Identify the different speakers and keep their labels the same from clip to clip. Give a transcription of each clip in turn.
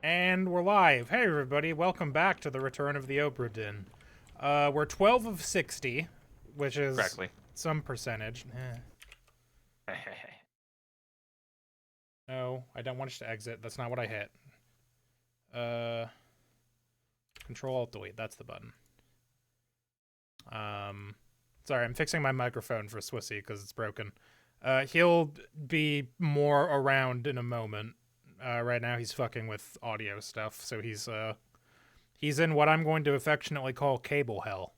Speaker 1: And we're live. Hey everybody, welcome back to the return of the Obra Dinn. We're 12 of 60, which is
Speaker 2: Correctly.
Speaker 1: some percentage. No, I don't want us to exit. That's not what I hit. Control-Alt-Delete, that's the button. Sorry, I'm fixing my microphone for Swissy because it's broken. He'll be more around in a moment. Right now he's fucking with audio stuff, so he's in what I'm going to affectionately call cable hell.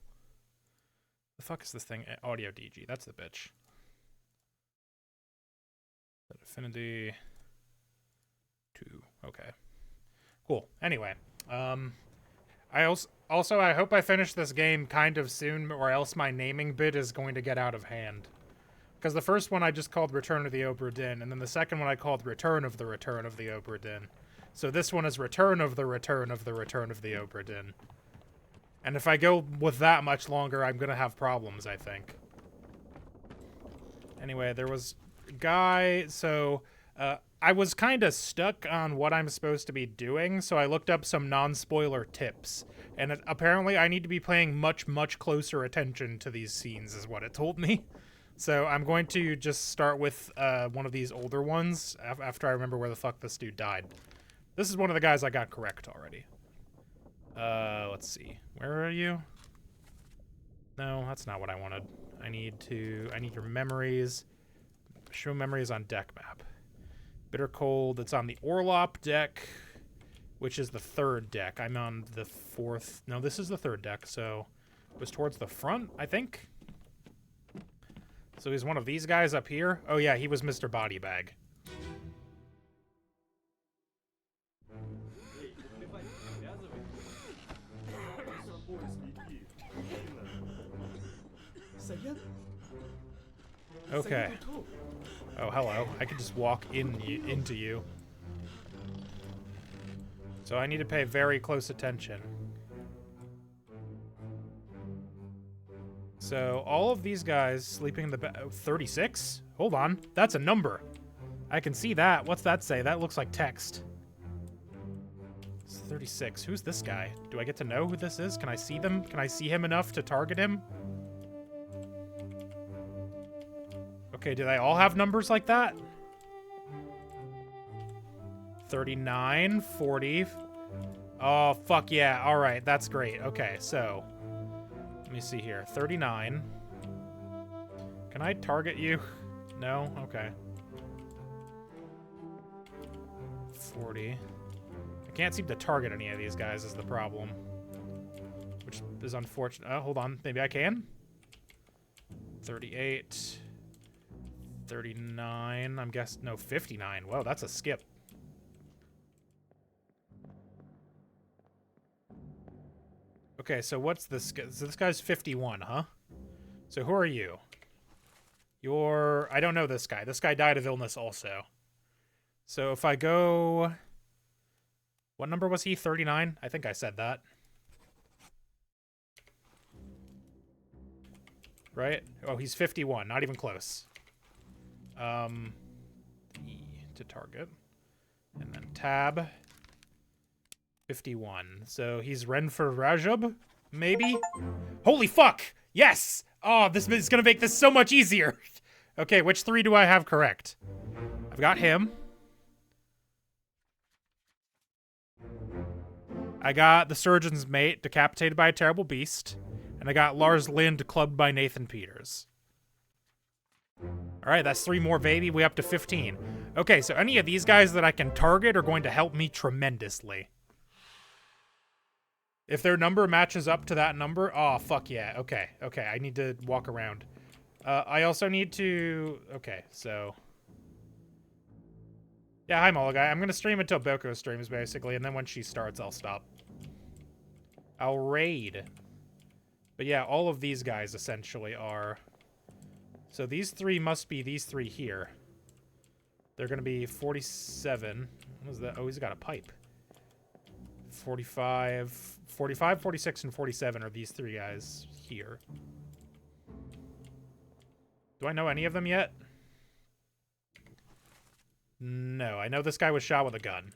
Speaker 1: The fuck is this thing? Audio DG, that's the bitch. Affinity 2. Okay. Cool. Anyway, I hope I finish this game kind of soon, or else my naming bit is going to get out of hand. Because the first one I just called Return of the Obra Dinn, and then the second one I called Return of the Obra Dinn. So this one is Return of the Return of the Obra Dinn. And if I go with that much longer, I'm gonna have problems, I think. Anyway, there was a guy, so I was kind of stuck on what I'm supposed to be doing, so I looked up some non-spoiler tips. And apparently I need to be paying much, much closer attention to these scenes, is what it told me. So I'm going to just start with one of these older ones after I remember where the fuck this dude died. This is one of the guys I got correct already. Let's see. Where are you? No, that's not what I wanted. I need your memories. Show memories on deck map. Bitter Cold, it's on the Orlop deck, which is the third deck. I'm on the fourth. No, this is the third deck, so it was towards the front, I think. So he's one of these guys up here. Oh yeah, he was Mr. Bodybag. Okay. Oh, hello. I could just walk into you. So I need to pay very close attention. So all of these guys sleeping in the bed. 36? Hold on. That's a number. I can see that. What's that say? That looks like text. It's 36. Who's this guy? Do I get to know who this is? Can I see them? Can I see him enough to target him? Okay, do they all have numbers like that? 39, 40. Oh, fuck yeah. All right, that's great. Okay, so let me see here. 39. Can I target you? No? Okay. 40. I can't seem to target any of these guys is the problem. Which is unfortunate. Oh, hold on. Maybe I can? 38. 39. I'm guessing. No, 59. Whoa, that's a skip. Okay, so what's this? So this guy's 51, huh? So who are you? You're... I don't know this guy. This guy died of illness also. So if I go... What number was he? 39? I think I said that. Right? Oh, he's 51. Not even close. E to target. And then tab. 51. So he's Renfer Rajab? Maybe? Holy fuck! Yes! Oh, this is gonna make this so much easier! Okay, which three do I have correct? I've got him. I got the surgeon's mate decapitated by a terrible beast. And I got Lars Lind clubbed by Nathan Peters. Alright, that's 3 more, baby. We up to 15. Okay, so any of these guys that I can target are going to help me tremendously. If their number matches up to that number, oh, fuck yeah. Okay, okay, I need to walk around. I also need to... Okay, so... Yeah, hi, Mologai. I'm gonna stream until Boko streams, basically, and then when she starts, I'll stop. I'll raid. But yeah, all of these guys, essentially, are... So these 3 must be these 3 here. They're gonna be 47. What is that? Oh, he's got a pipe. 45, 46, and 47 are these 3 guys here. Do I know any of them yet? No, I know this guy was shot with a gun.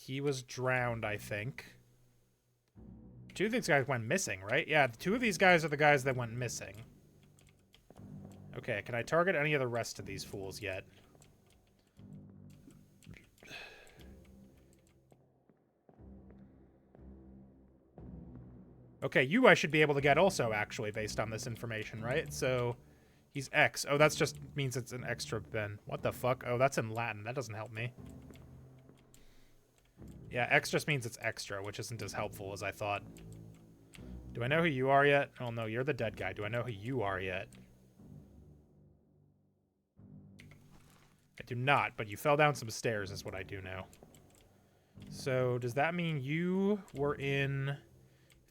Speaker 1: He was drowned, I think. 2 of these guys went missing, right? Yeah, 2 of these guys are the guys that went missing. Okay, can I target any of the rest of these fools yet? Okay, you I should be able to get also, actually, based on this information, right? So, he's X. Oh, that just means it's an extra Ben. What the fuck? Oh, that's in Latin. That doesn't help me. Yeah, X just means it's extra, which isn't as helpful as I thought. Do I know who you are yet? Oh, no, you're the dead guy. Do I know who you are yet? I do not, but you fell down some stairs is what I do know. So, does that mean you were in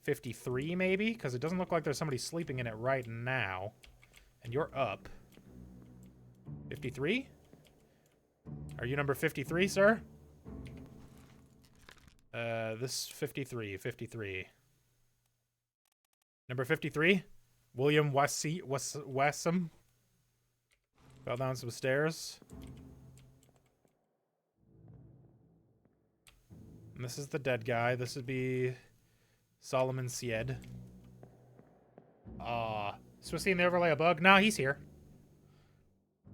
Speaker 1: 53, maybe? Because it doesn't look like there's somebody sleeping in it right now. And you're up. 53? Are you number 53, sir? This 53. Number 53? William Wessam. Fell down some stairs. And this is the dead guy. This would be Solomon Sied. Supposed to see in the overlay a bug? No, he's here.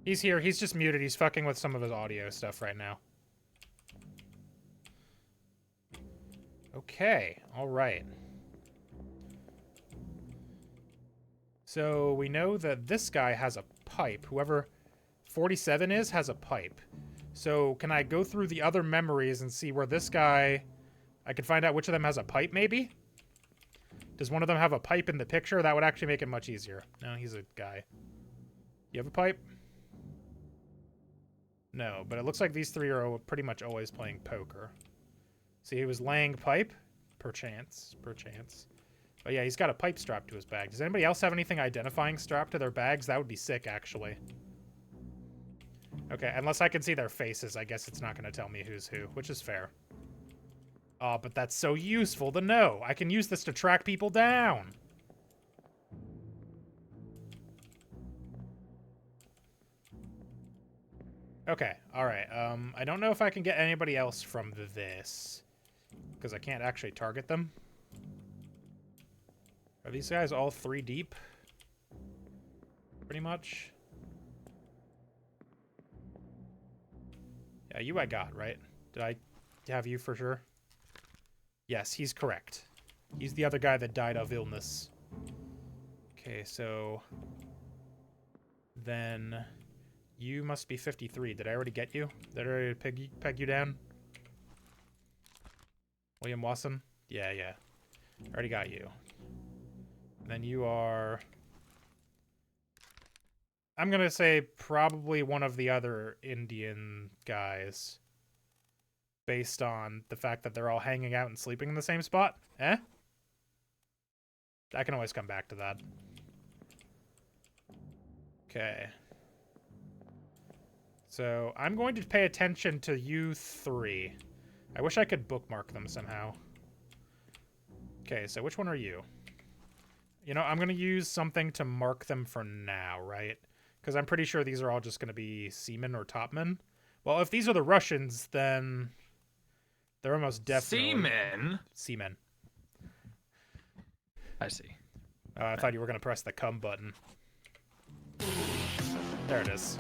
Speaker 1: He's here. He's just muted. He's fucking with some of his audio stuff right now. Okay. All right. So we know that this guy has a pipe. Whoever 47 is has a pipe. So can I go through the other memories and see where this guy... I can find out which of them has a pipe, maybe? Does one of them have a pipe in the picture? That would actually make it much easier. No, he's a guy. You have a pipe? No, but it looks like these 3 are pretty much always playing poker. See, he was laying pipe? Perchance. Oh yeah, he's got a pipe strapped to his bag. Does anybody else have anything identifying strapped to their bags? That would be sick, actually. Okay, unless I can see their faces, I guess it's not going to tell me who's who, which is fair. Oh, but that's so useful to know. I can use this to track people down. Okay, alright. I don't know if I can get anybody else from this. Because I can't actually target them. Are these guys all 3 deep? Pretty much. Yeah, you I got, right? Did I have you for sure? Yes, he's correct. He's the other guy that died of illness. Okay, so... Then... You must be 53. Did I already get you? Did I already peg you down? William Wasson? Yeah. I already got you. And then you are... I'm gonna say probably one of the other Indian guys. Based on the fact that they're all hanging out and sleeping in the same spot. Eh? I can always come back to that. Okay. So, I'm going to pay attention to you 3. I wish I could bookmark them somehow. Okay, so which one are you? You know, I'm going to use something to mark them for now, right? Because I'm pretty sure these are all just going to be seamen or topmen. Well, if these are the Russians, then... They're almost definitely... Seamen.
Speaker 2: I see.
Speaker 1: I thought you were going to press the come button. There it is.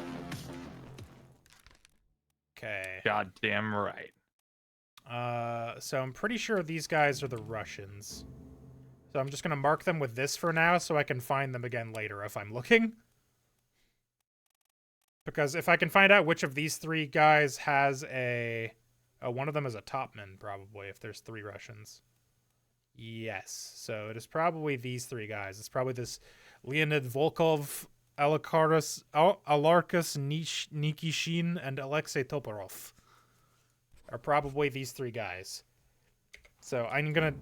Speaker 1: Okay.
Speaker 2: Goddamn right.
Speaker 1: So I'm pretty sure these guys are the Russians. So I'm just going to mark them with this for now so I can find them again later if I'm looking. Because if I can find out which of these 3 guys has a... Oh, one of them is a topman, probably, if there's 3 Russians. Yes. So it is probably these 3 guys. It's probably this Leonid Volkov, Alarkus Nikishin, and Alexei Toporov. Are probably these 3 guys. So I'm gonna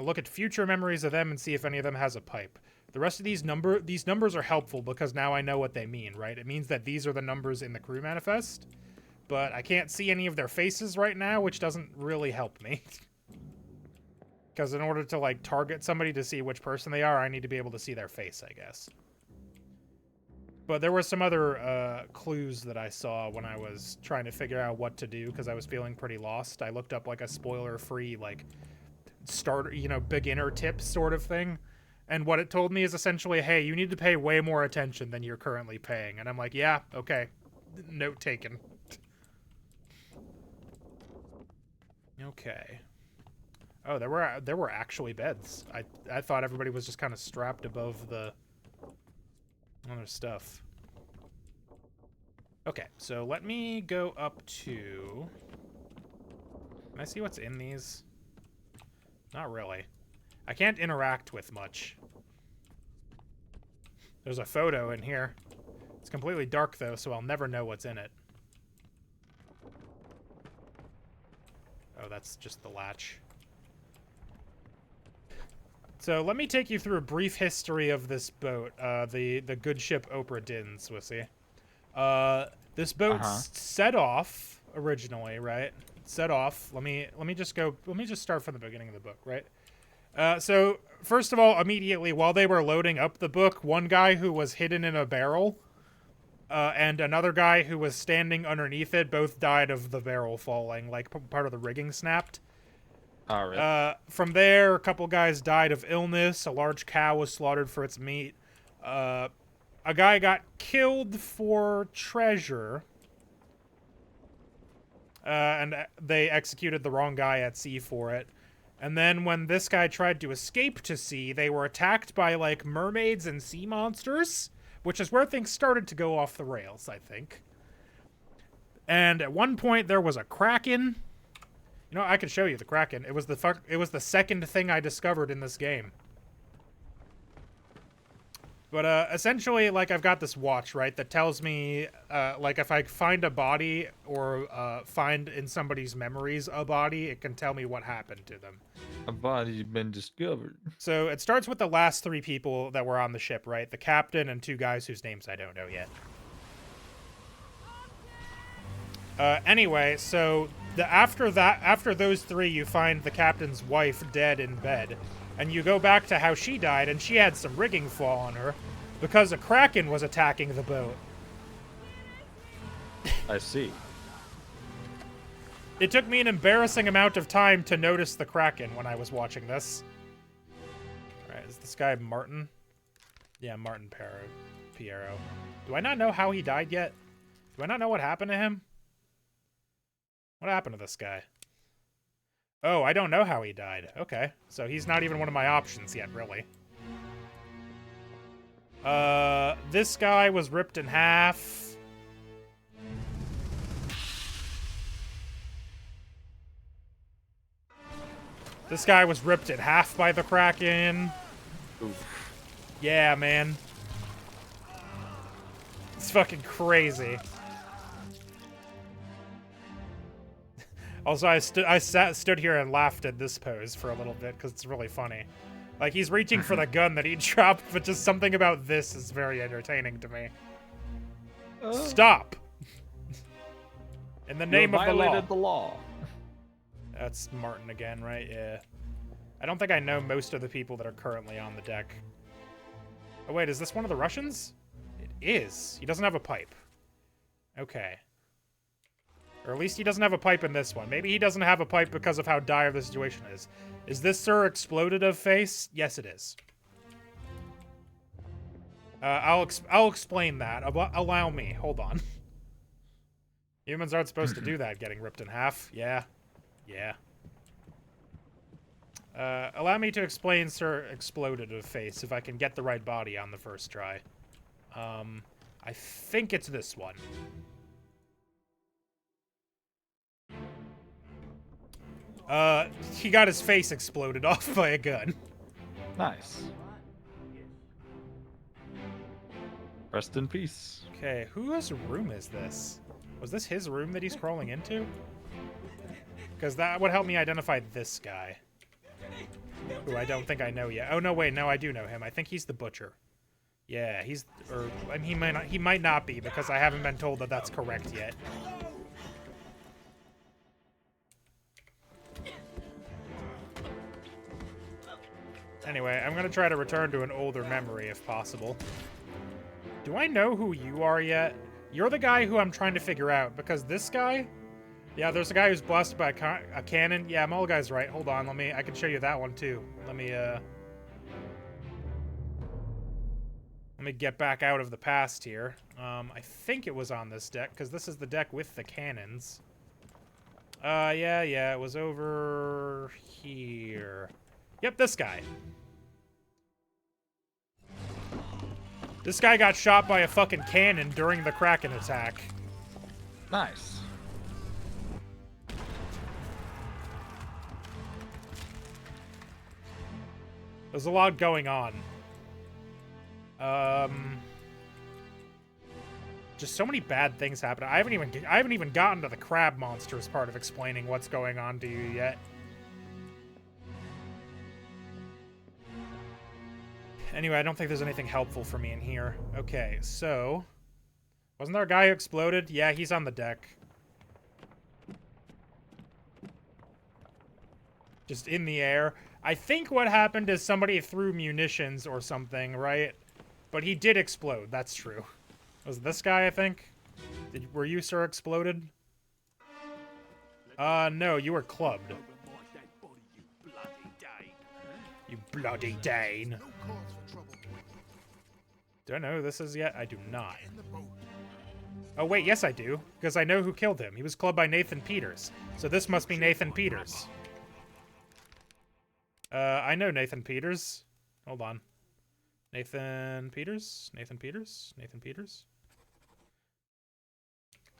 Speaker 1: look at future memories of them and see if any of them has a pipe. The rest of these numbers are helpful because now I know what they mean, right? It means that these are the numbers in the crew manifest. But I can't see any of their faces right now, which doesn't really help me. Because in order to, like, target somebody to see which person they are, I need to be able to see their face, I guess. But there were some other clues that I saw when I was trying to figure out what to do because I was feeling pretty lost. I looked up like a spoiler-free like starter, beginner tips sort of thing. And what it told me is essentially, hey, you need to pay way more attention than you're currently paying. And I'm like, yeah, okay. Note taken. Okay. Oh, there were actually beds. I thought everybody was just kind of strapped above the other stuff. Okay, so let me go up to... Can I see what's in these? Not really. I can't interact with much. There's a photo in here. It's completely dark, though, so I'll never know what's in it. Oh, that's just the latch. So let me take you through a brief history of this boat, the good ship Obra Dinn, Swissy. This boat set off originally, right? Set off. Let me just start from the beginning of the book, right? So first of all, immediately while they were loading up the book, one guy who was hidden in a barrel, and another guy who was standing underneath it, both died of the barrel falling, like part of the rigging snapped.
Speaker 2: Oh, really?
Speaker 1: From there, a couple guys died of illness. A large cow was slaughtered for its meat. A guy got killed for treasure. And they executed the wrong guy at sea for it. And then when this guy tried to escape to sea, they were attacked by, like, mermaids and sea monsters, which is where things started to go off the rails, I think. And at one point, there was a kraken. You know, I could show you the kraken. It was the second thing I discovered in this game. But essentially, like, I've got this watch, right, that tells me, like, if I find a body or find in somebody's memories a body, it can tell me what happened to them.
Speaker 2: A body's been discovered.
Speaker 1: So it starts with the last 3 people that were on the ship, right? The captain and 2 guys whose names I don't know yet. Anyway, so after those 3, you find the captain's wife dead in bed. And you go back to how she died, and she had some rigging fall on her because a kraken was attacking the boat.
Speaker 2: I see.
Speaker 1: It took me an embarrassing amount of time to notice the kraken when I was watching this. Alright, is this guy Martin? Yeah, Martin Piero. Do I not know how he died yet? Do I not know what happened to him? What happened to this guy? Oh, I don't know how he died. Okay, so he's not even one of my options yet, really. This guy was ripped in half. This guy was ripped in half by the kraken.
Speaker 2: Oof.
Speaker 1: Yeah, man. It's fucking crazy. Also, I stood here and laughed at this pose for a little bit because it's really funny. Like, he's reaching for the gun that he dropped, but just something about this is very entertaining to me. Stop! In the name of the law.
Speaker 2: Violated the law.
Speaker 1: That's Martin again, right? Yeah. I don't think I know most of the people that are currently on the deck. Oh, wait, is this one of the Russians? It is. He doesn't have a pipe. Okay. Or at least he doesn't have a pipe in this one. Maybe he doesn't have a pipe because of how dire the situation is. Is this Sir Explodative Face? Yes, it is. I'll explain that. Allow me. Hold on. Humans aren't supposed to do that, getting ripped in half. Yeah. Yeah. Allow me to explain Sir Explodative Face if I can get the right body on the first try. I think it's this one. He got his face exploded off by a gun.
Speaker 2: Nice. Rest in peace.
Speaker 1: Okay, whose room is this? Was this his room that he's crawling into? Because that would help me identify this guy. Who I don't think I know yet. Oh, no, wait, no, I do know him. I think he's the butcher. Yeah, he's... Or, I mean, he might not be, because I haven't been told that that's correct yet. Anyway, I'm going to try to return to an older memory if possible. Do I know who you are yet? You're the guy who I'm trying to figure out, because this guy... Yeah, there's a guy who's blasted by a cannon. Yeah, Mulguy's right. Hold on, I can show you that one, too. Let me get back out of the past here. I think it was on this deck, because this is the deck with the cannons. Yeah, it was over here. Yep, this guy. This guy got shot by a fucking cannon during the Kraken attack.
Speaker 2: Nice.
Speaker 1: There's a lot going on. Just so many bad things happen. I haven't even gotten to the crab monster as part of explaining what's going on to you yet. Anyway, I don't think there's anything helpful for me in here. Okay, so... Wasn't there a guy who exploded? Yeah, he's on the deck. Just in the air. I think what happened is somebody threw munitions or something, right? But he did explode, that's true. Was it this guy, I think? Were you, sir, exploded? No, you were clubbed. You bloody Dane. Do I know who this is yet? I do not. Oh, wait, yes I do. Because I know who killed him. He was clubbed by Nathan Peters. So this must be Nathan Peters. I know Nathan Peters. Hold on. Nathan Peters? Nathan Peters? Nathan Peters?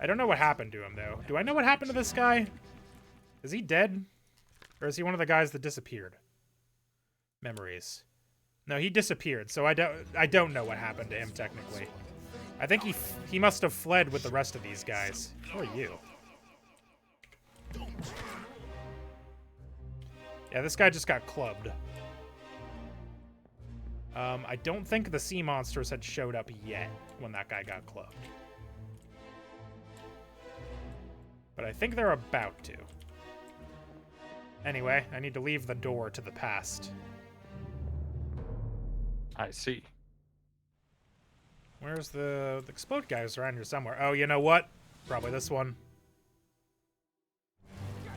Speaker 1: I don't know what happened to him, though. Do I know what happened to this guy? Is he dead? Or is he one of the guys that disappeared? Memories. No, he disappeared, so I don't know what happened to him, technically. I think he must have fled with the rest of these guys. Who are you? Yeah, this guy just got clubbed. I don't think the sea monsters had showed up yet when that guy got clubbed. But I think they're about to. Anyway, I need to leave the door to the past.
Speaker 2: I see.
Speaker 1: Where's the explode guys around here somewhere? Oh, you know what? Probably this one.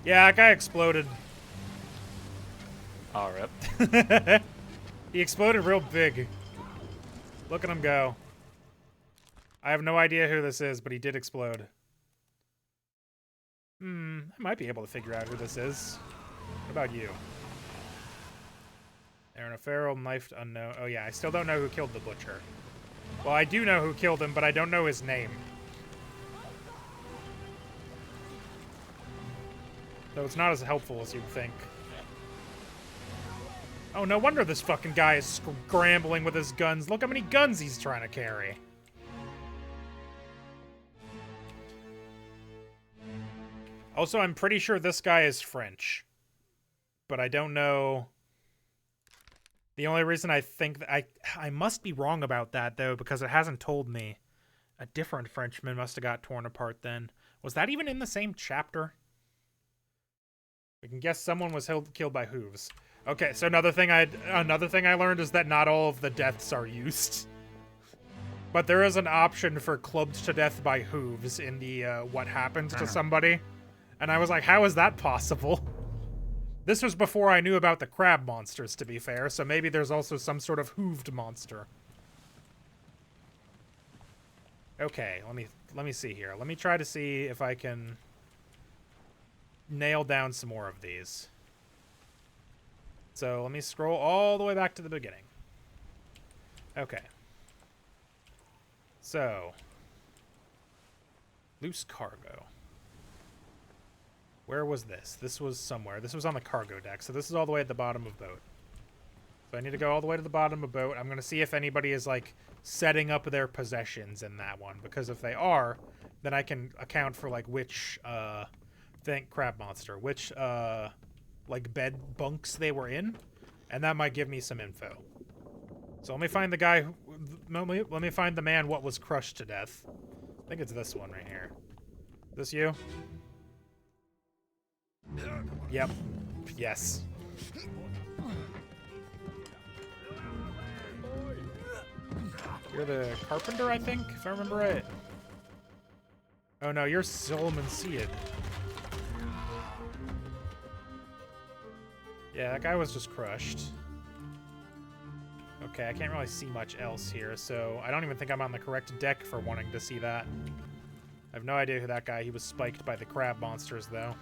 Speaker 1: Yeah, that guy exploded.
Speaker 2: All right.
Speaker 1: He exploded real big. Look at him go. I have no idea who this is, but he did explode. I might be able to figure out who this is. What about you? Aaron O'Farrell, knifed unknown. Oh yeah, I still don't know who killed the butcher. Well, I do know who killed him, but I don't know his name. So it's not as helpful as you'd think. Oh, no wonder this fucking guy is scrambling with his guns. Look how many guns he's trying to carry. Also, I'm pretty sure this guy is French. But I don't know... The only reason I think that I must be wrong about that, though, because it hasn't told me. A different Frenchman must have got torn apart then. Was that even in the same chapter? We can guess someone was killed by hooves. Okay, so another thing I learned is that not all of the deaths are used. But there is an option for clubbed to death by hooves in the what happened to somebody. And I was like, how is that possible? This was before I knew about the crab monsters, to be fair, so maybe there's also some sort of hooved monster. Okay, let me see here. Let me try to see if I can nail down some more of these. So let me scroll all the way back to the beginning. Okay. So, loose cargo. Where was this? This was somewhere. This was on the cargo deck, so this is all the way at the bottom of boat. So I need to go all the way to the bottom of boat. I'm going to see if anybody is, like, setting up their possessions in that one, because if they are, then I can account for, like, which, crab monster, which, like, bed bunks they were in, and that might give me some info. So let me find the guy let me find the man what was crushed to death. I think it's this one right here. This you? Yep. Yes. You're the carpenter, I think, if I remember right. Oh no, you're Solomon Seed. Yeah, that guy was just crushed. Okay, I can't really see much else here, so I don't even think I'm on the correct deck for wanting to see that. I have no idea who that guy. He was spiked by the crab monsters, though.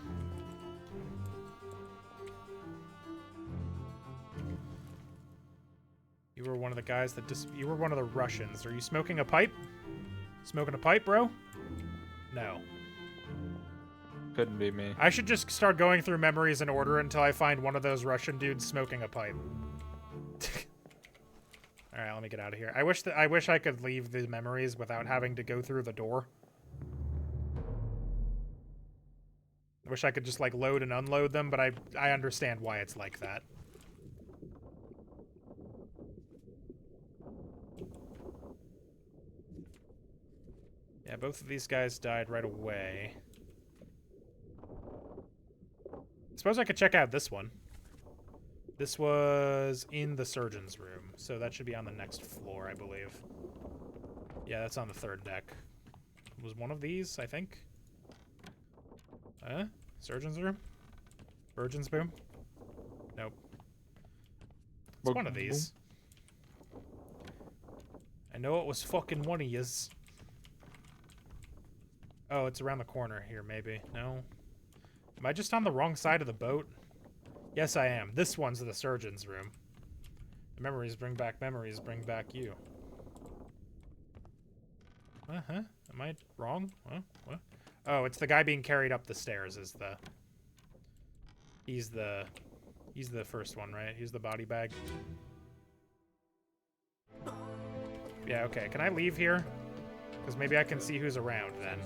Speaker 1: You were one of the guys that you were one of the Russians. Are you smoking a pipe? Smoking a pipe, bro? No.
Speaker 2: Couldn't be me.
Speaker 1: I should just start going through memories in order until I find one of those Russian dudes smoking a pipe. All right, let me get out of here. I wish I could leave the memories without having to go through the door. I wish I could just like load and unload them, but I understand why it's like that. Yeah, both of these guys died right away. Suppose I could check out this one. This was in the surgeon's room, so that should be on the next floor, I believe. Yeah, that's on the third deck. Was one of these, I think? Surgeon's room? Virgin's room? Nope. It's one of these. I know it was fucking one of yous. Oh, it's around the corner here, maybe. No? Am I just on the wrong side of the boat? Yes, I am. This one's the surgeon's room. The memories bring back you. Uh-huh. Am I wrong? Huh? What? Oh, it's the guy being carried up the stairs is the... He's the first one, right? He's the body bag. Yeah, okay. Can I leave here? Because maybe I can see who's around then.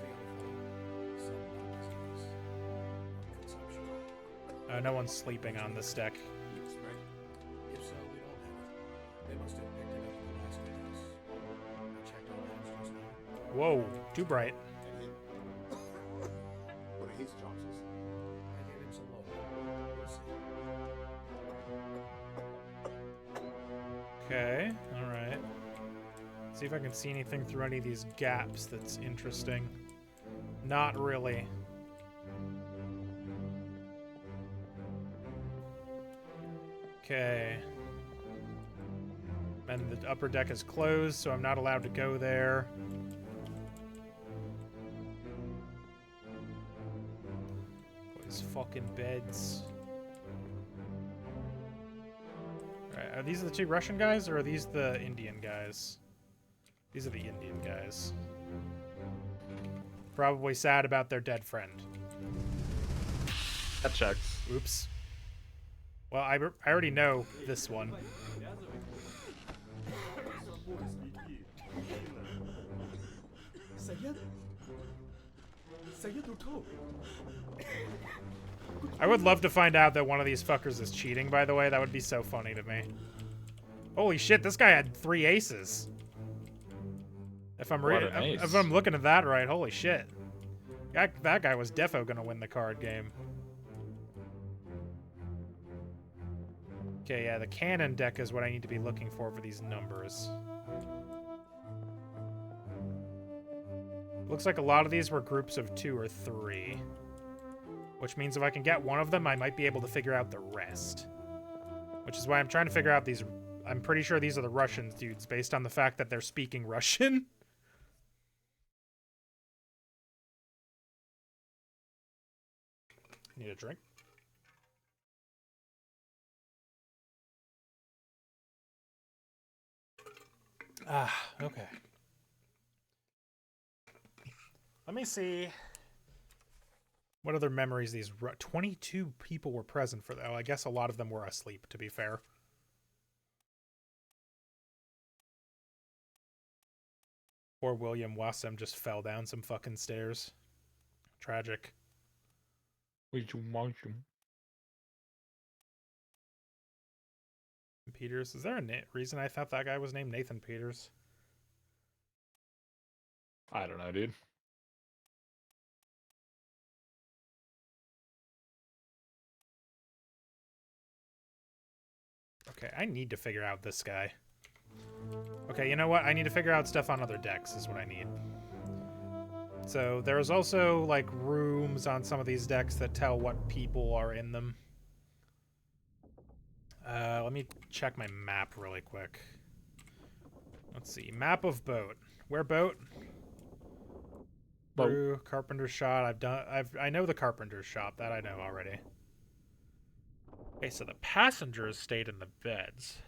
Speaker 1: No one's sleeping on this deck. Whoa, too bright. Okay, alright. See if I can see anything through any of these gaps that's interesting. Not really. Okay. And the upper deck is closed, so I'm not allowed to go there. These fucking beds. Alright, are these the two Russian guys, or are these the Indian guys? These are the Indian guys. Probably sad about their dead friend.
Speaker 2: That checks.
Speaker 1: Oops. Well, I already know this one. I would love to find out that one of these fuckers is cheating, by the way. That would be so funny to me. Holy shit, this guy had 3 aces. If I'm looking at that right, holy shit. That guy was defo gonna win the card game. Okay, yeah, the cannon deck is what I need to be looking for these numbers. Looks like a lot of these were groups of 2 or 3. Which means if I can get one of them, I might be able to figure out the rest. Which is why I'm trying to figure out these... I'm pretty sure these are the Russian dudes, based on the fact that they're speaking Russian. Need a drink? Ah, okay. Let me see what other memories these... 22 people were present for... Oh, I guess a lot of them were asleep, to be fair. Poor William Wassam just fell down some fucking stairs. Tragic. Peters. Is there a reason I thought that guy was named Nathan Peters?
Speaker 2: I don't know, dude.
Speaker 1: Okay, I need to figure out this guy. Okay, you know what? I need to figure out stuff on other decks is what I need. So there's also, like, rooms on some of these decks that tell what people are in them. Let me check my map really quick. Let's see. Map of boat. Where boat?
Speaker 2: Boat.
Speaker 1: Brew, carpenter's shop. I know the carpenter's shop. That I know already. Okay, so the passengers stayed in the beds.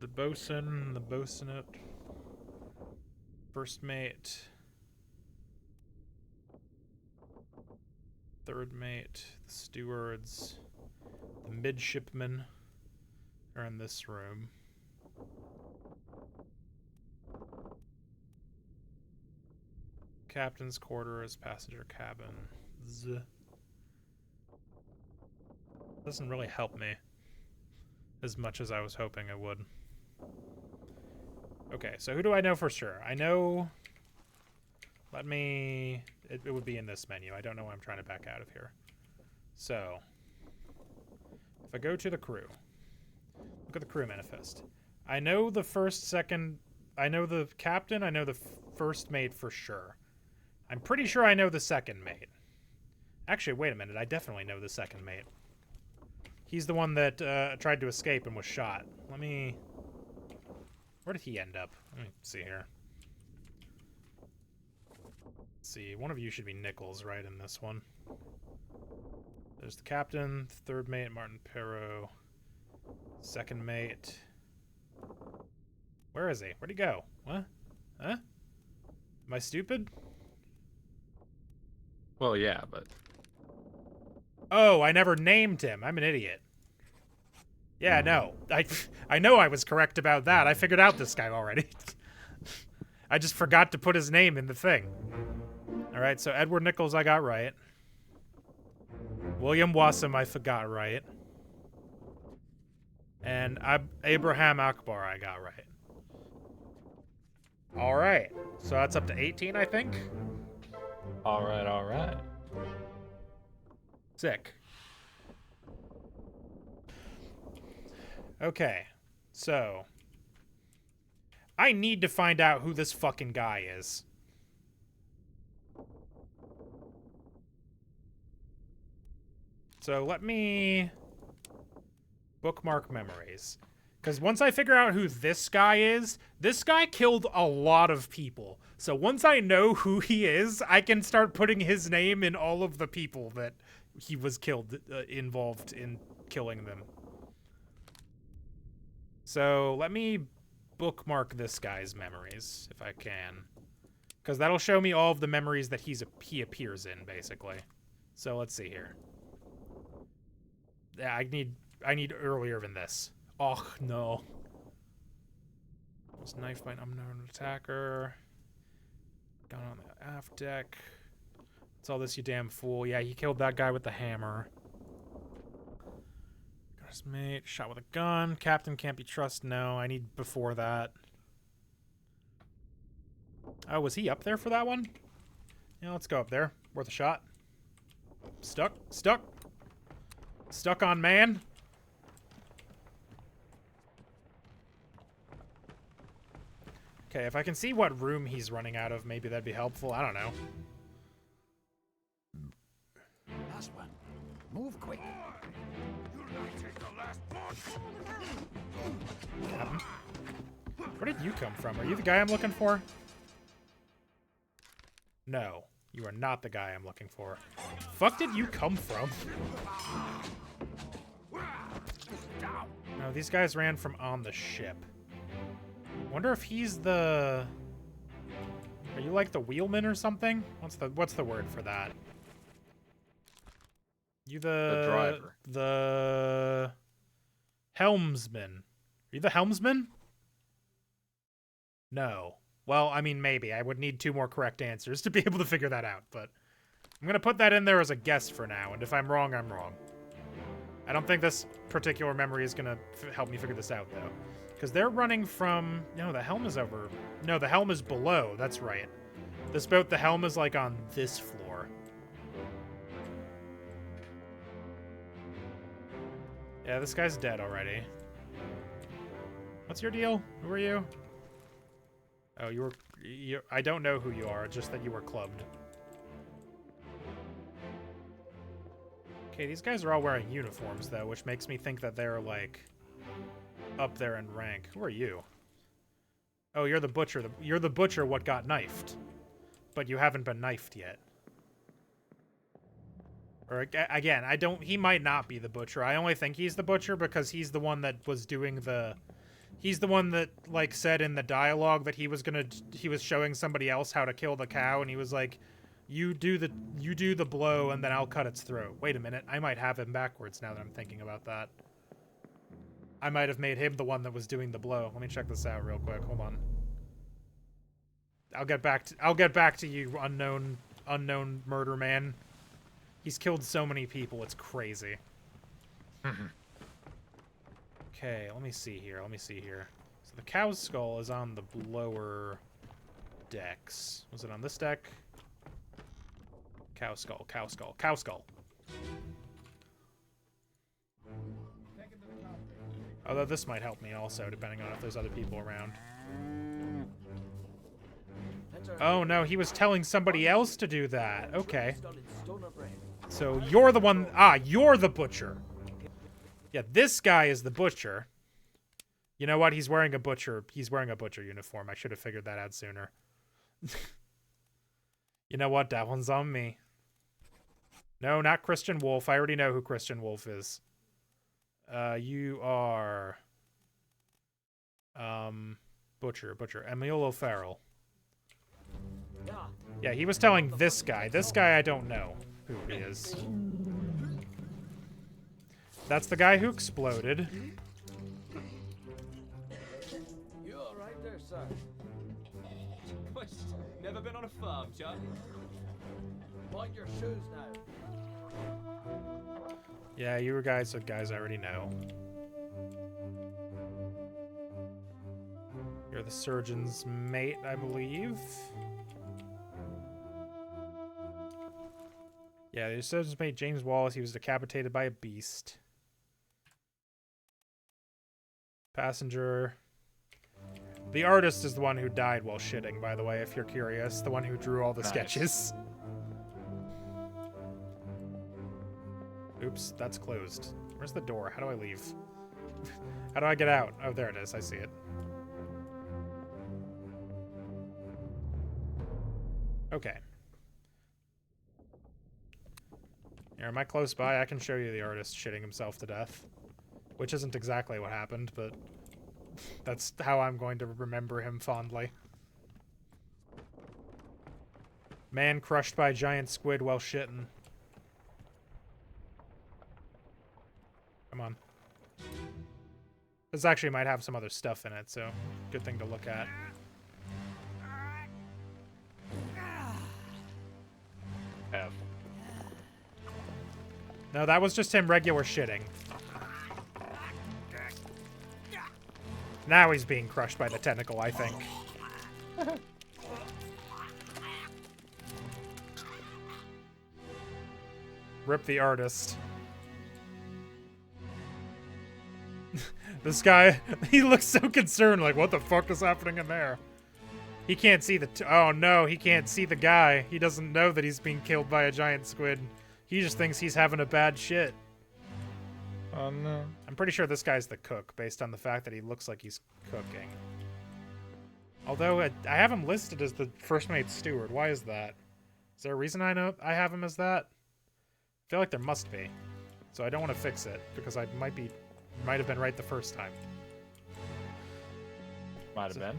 Speaker 1: The bosun, the bosunette, first mate, third mate, the stewards, the midshipmen are in this room. Captain's quarters, passenger cabin. Doesn't really help me as much as I was hoping it would. Okay, so who do I know for sure? I know... Let me... It would be in this menu. I don't know why I'm trying to back out of here. So... If I go to the crew... Look at the crew manifest. I know the first, second... I know the captain. I know the first mate for sure. I'm pretty sure I know the second mate. Actually, wait a minute. I definitely know the second mate. He's the one that tried to escape and was shot. Let me... Where did he end up? Let me see here. Let's see. One of you should be Nichols, right, in this one. There's the captain, third mate, Martin Perot. Second mate. Where is he? Where'd he go? What? Huh? Am I stupid?
Speaker 2: Well, yeah, but...
Speaker 1: Oh, I never named him. I'm an idiot. Yeah, no. I know I was correct about that. I figured out this guy already. I just forgot to put his name in the thing. Alright, so Edward Nichols I got right. William Wassam I forgot right. And Abraham Akbar I got right. Alright, so that's up to 18, I think?
Speaker 2: Alright, alright.
Speaker 1: Sick. Okay, so... I need to find out who this fucking guy is. So let me... bookmark memories. Because once I figure out who this guy killed a lot of people. So once I know who he is, I can start putting his name in all of the people that he was killed, involved in killing them. So let me bookmark this guy's memories, if I can. Because that'll show me all of the memories that he appears in, basically. So let's see here. Yeah, I need earlier than this. Oh, no. Was knifed by an unknown attacker. Gun on the aft deck. What's all this, you damn fool? Yeah, he killed that guy with the hammer. Got his mate. Shot with a gun. Captain can't be trusted. No, I need before that. Oh, was he up there for that one? Yeah, let's go up there. Worth a shot. Stuck. Stuck. Stuck on man. Okay, if I can see what room he's running out of, maybe that'd be helpful. I don't know.
Speaker 3: Last one. Move quick.
Speaker 1: Captain? Where did you come from? Are you the guy I'm looking for? No, you are not the guy I'm looking for. Fuck did you come from? No, these guys ran from on the ship. Wonder if he's the... Are you like the wheelman or something? What's the word for that? You
Speaker 2: The driver.
Speaker 1: The helmsman. Are you the helmsman? No. Well, I mean, maybe. I would need 2 more correct answers to be able to figure that out, but I'm going to put that in there as a guess for now, and if I'm wrong, I'm wrong. I don't think this particular memory is going to help me figure this out, though. Because they're running from... No, the helm is over... No, the helm is below. That's right. This boat, the helm is, like, on this floor. Yeah, this guy's dead already. What's your deal? Who are you? Oh, I don't know who you are, just that you were clubbed. Okay, these guys are all wearing uniforms, though, which makes me think that they're, like, up there in rank. Who are you? Oh, you're the butcher. You're the butcher what got knifed. But you haven't been knifed yet. Or, again, he might not be the butcher. I only think he's the butcher because he's the one that was doing the... He's the one that, like, said in the dialogue that he was showing somebody else how to kill the cow, and he was like, you do the blow, and then I'll cut its throat. Wait a minute, I might have him backwards now that I'm thinking about that. I might have made him the one that was doing the blow. Let me check this out real quick. Hold on. I'll get back to you, unknown murder man. He's killed so many people, it's crazy. Okay, let me see here. So the cow's skull is on the lower decks. Was it on this deck? Cow skull. Although this might help me also, depending on if there's other people around. Oh no, he was telling somebody else to do that. Okay. So you're the one... you're the butcher. Yeah, this guy is the butcher. You know what? He's wearing a butcher uniform. I should have figured that out sooner. You know what? That one's on me. No, not Christian Wolf. I already know who Christian Wolf is. You are... Butcher. Emil O'Farrell. Yeah, he was telling this guy. This guy I don't know who he is. That's the guy who exploded.
Speaker 4: You all right there, son? Never been on a farm, Chuck? Mind your shoes now.
Speaker 1: Yeah, you guys are guys I already know. You're the surgeon's mate, I believe. Yeah, the surgeon's mate, James Wallace. He was decapitated by a beast. Passenger. The artist is the one who died while shitting, by the way, if you're curious. The one who drew all the sketches. Oops, that's closed. Where's the door? How do I leave? How do I get out? Oh, there it is. I see it. Okay. Here, am I close by? I can show you the artist shitting himself to death. Which isn't exactly what happened, but that's how I'm going to remember him fondly. Man crushed by a giant squid while shitting. Come on. This actually might have some other stuff in it, so good thing to look at.
Speaker 2: F.
Speaker 1: No, that was just him regular shitting. Now he's being crushed by the tentacle, I think. Rip the artist. This guy, he looks so concerned, like, what the fuck is happening in there? He can't see the... oh, no, he can't see the guy. He doesn't know that he's being killed by a giant squid. He just thinks he's having a bad shit.
Speaker 2: Oh, no.
Speaker 1: I'm pretty sure this guy's the cook, based on the fact that he looks like he's cooking. Although, I have him listed as the first mate steward. Why is that? Is there a reason I have him as that? I feel like there must be. So I don't want to fix it, because I might have been right the first time.
Speaker 2: Might have been.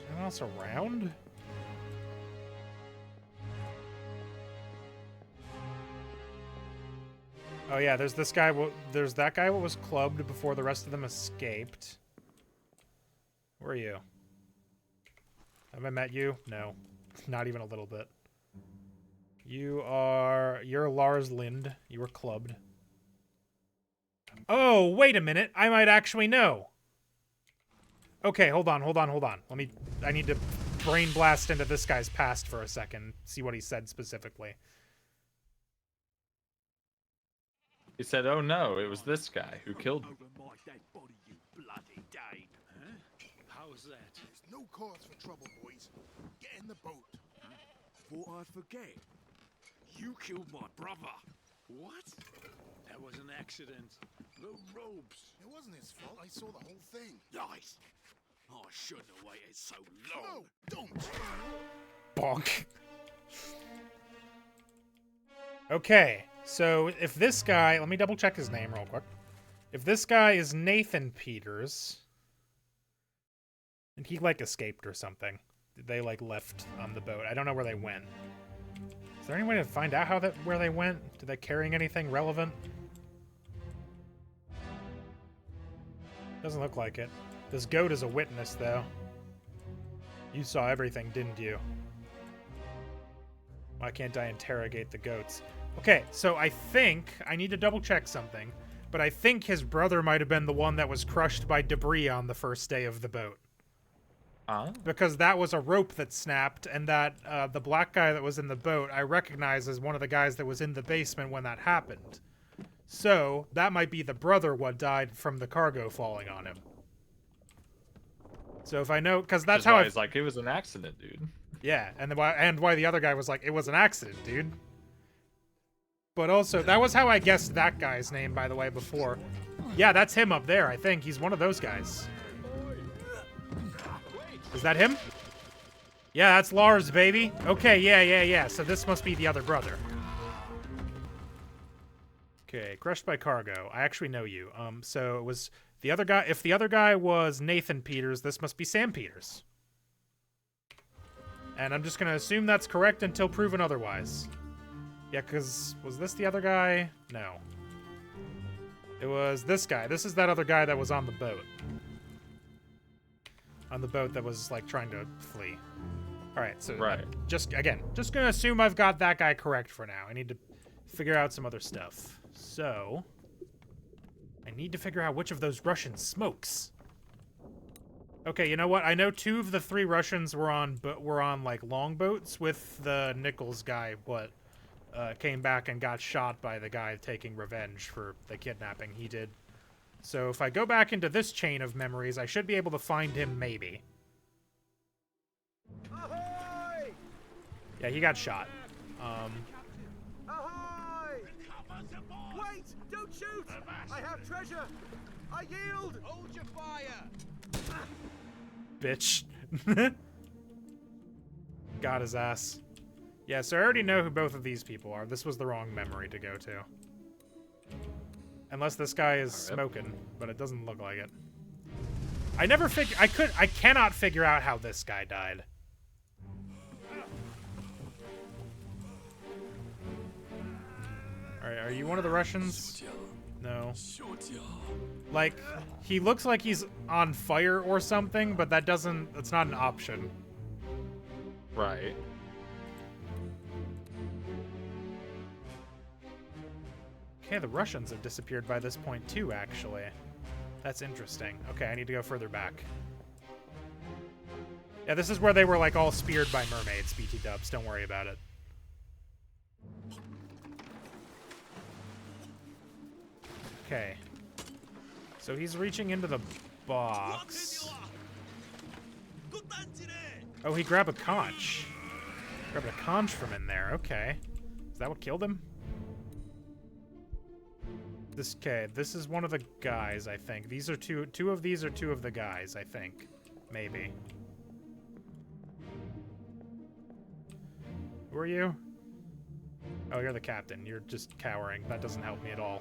Speaker 1: Anyone else around? Oh yeah, there's this guy. There's that guy who was clubbed before the rest of them escaped. Where are you? Have I met you? No, not even a little bit. You're Lars Lind. You were clubbed. Oh, wait a minute. I might actually know. Okay, hold on. I need to brain blast into this guy's past for a second. See what he said specifically.
Speaker 2: He said, "Oh no, it was this guy who killed me."
Speaker 3: Over my dead body, you bloody Dane.
Speaker 5: Huh? How's that?
Speaker 3: There's no cause for trouble, boys. Get in the boat.
Speaker 5: Thought I'd forget. You killed my brother. What? That was an accident. The ropes.
Speaker 3: It wasn't his fault. I saw the whole thing.
Speaker 5: Nice. I shouldn't have waited so long.
Speaker 3: No, don't.
Speaker 1: Bonk. Okay, so if this guy, let me double check his name real quick. If this guy is Nathan Peters, and he like escaped or something, they like left on the boat. I don't know where they went. Is there any way to find out where they went? Did they carrying anything relevant? Doesn't look like it. This goat is a witness, though. You saw everything, didn't you? Why can't I interrogate the goats? Okay, so I think I need to double check something, but I think his brother might have been the one that was crushed by debris on the first day of the boat. Because that was a rope that snapped, and that the black guy that was in the boat I recognize as one of the guys that was in the basement when that happened. So that might be the brother what died from the cargo falling on him. So if I know, because that's how
Speaker 2: he's like, it was an accident, dude.
Speaker 1: Yeah, and why the other guy was like, it was an accident, dude. But also, that was how I guessed that guy's name, by the way, before. Yeah, that's him up there, I think. He's one of those guys. Is that him? Yeah, that's Lars, baby. Okay, yeah. So this must be the other brother. Okay, crushed by cargo. I actually know you. So it was the other guy. If the other guy was Nathan Peters, this must be Sam Peters. And I'm just gonna assume that's correct until proven otherwise. Yeah, because was this the other guy? No. It was this guy. This is that other guy that was on the boat. On the boat that was, like, trying to flee. Alright, so
Speaker 2: right.
Speaker 1: Just gonna assume I've got that guy correct for now. I need to figure out some other stuff. So, I need to figure out which of those Russians smokes. Okay, you know what? I know 2 of the 3 Russians were on like longboats with the Nichols guy. Came back and got shot by the guy taking revenge for the kidnapping he did. So if I go back into this chain of memories, I should be able to find him, maybe.
Speaker 6: Ahoy!
Speaker 1: Yeah, he got shot.
Speaker 6: Ahoy! Wait! Don't shoot! I have treasure! I yield!
Speaker 4: Hold your fire!
Speaker 1: Bitch. Got his ass. Yeah, so I already know who both of these people are. This was the wrong memory to go to. Unless this guy is smoking, but it doesn't look like it. I cannot figure out how this guy died. Alright, are you one of the Russians? No. Like, he looks like he's on fire or something, but that's not an option.
Speaker 2: Right.
Speaker 1: Okay, the Russians have disappeared by this point too, actually. That's interesting. Okay, I need to go further back. Yeah, this is where they were, like, all speared by mermaids, BT dubs. Don't worry about it. Okay. So he's reaching into the box. Oh, he grabbed a conch. Grabbed a conch from in there. Okay. Is that what killed him? This is one of the guys, I think. These are two of these are 2 of the guys, I think. Maybe. Who are you? Oh, you're the captain. You're just cowering. That doesn't help me at all.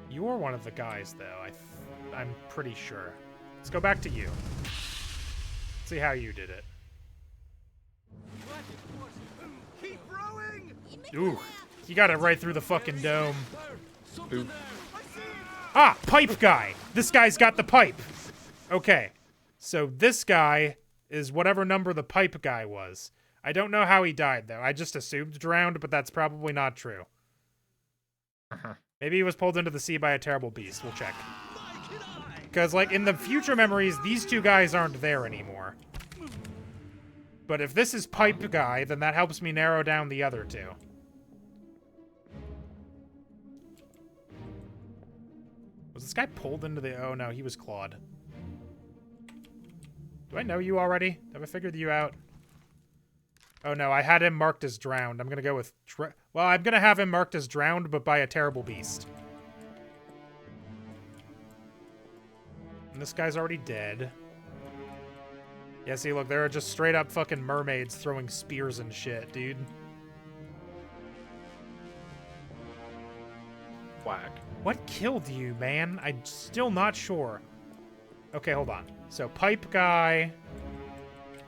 Speaker 1: You are one of the guys, though. I'm pretty sure. Let's go back to you. See how you did it.
Speaker 6: Keep rowing!
Speaker 1: Ooh, you got it right through the fucking dome.
Speaker 2: Ooh.
Speaker 1: Ah, pipe guy. This guy's got the pipe. Okay, so this guy is whatever number the pipe guy was. I don't know how he died, though. I just assumed drowned, but that's probably not true. Maybe he was pulled into the sea by a terrible beast. We'll check. Because, like, in the future memories, these 2 guys aren't there anymore. But if this is pipe guy, then that helps me narrow down the other 2. Was this guy pulled into the... Oh, no, he was clawed. Do I know you already? Have I figured you out? Oh, no, I had him marked as drowned. I'm going to go with... Well, I'm going to have him marked as drowned, but by a terrible beast. And this guy's already dead. Yeah, see, look, there are just straight up fucking mermaids throwing spears and shit, dude.
Speaker 2: Whack.
Speaker 1: What killed you, man? I'm still not sure. Okay, hold on. So, pipe guy.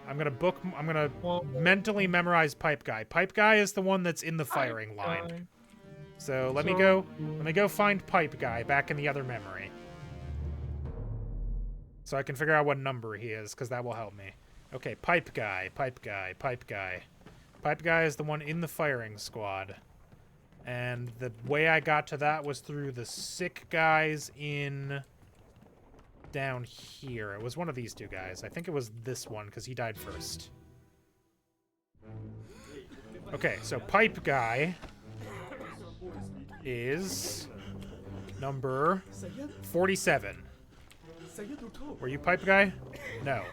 Speaker 1: I'm gonna mentally memorize pipe guy. Pipe guy is the one that's in the firing line. So let me go find pipe guy back in the other memory. So I can figure out what number he is, because that will help me. Okay, pipe guy, pipe guy, pipe guy. Pipe guy is the one in the firing squad. And the way I got to that was through the sick guys in... down here. It was one of these two guys. I think it was this one, because he died first. Okay, so pipe guy is number 47. Were you pipe guy? No.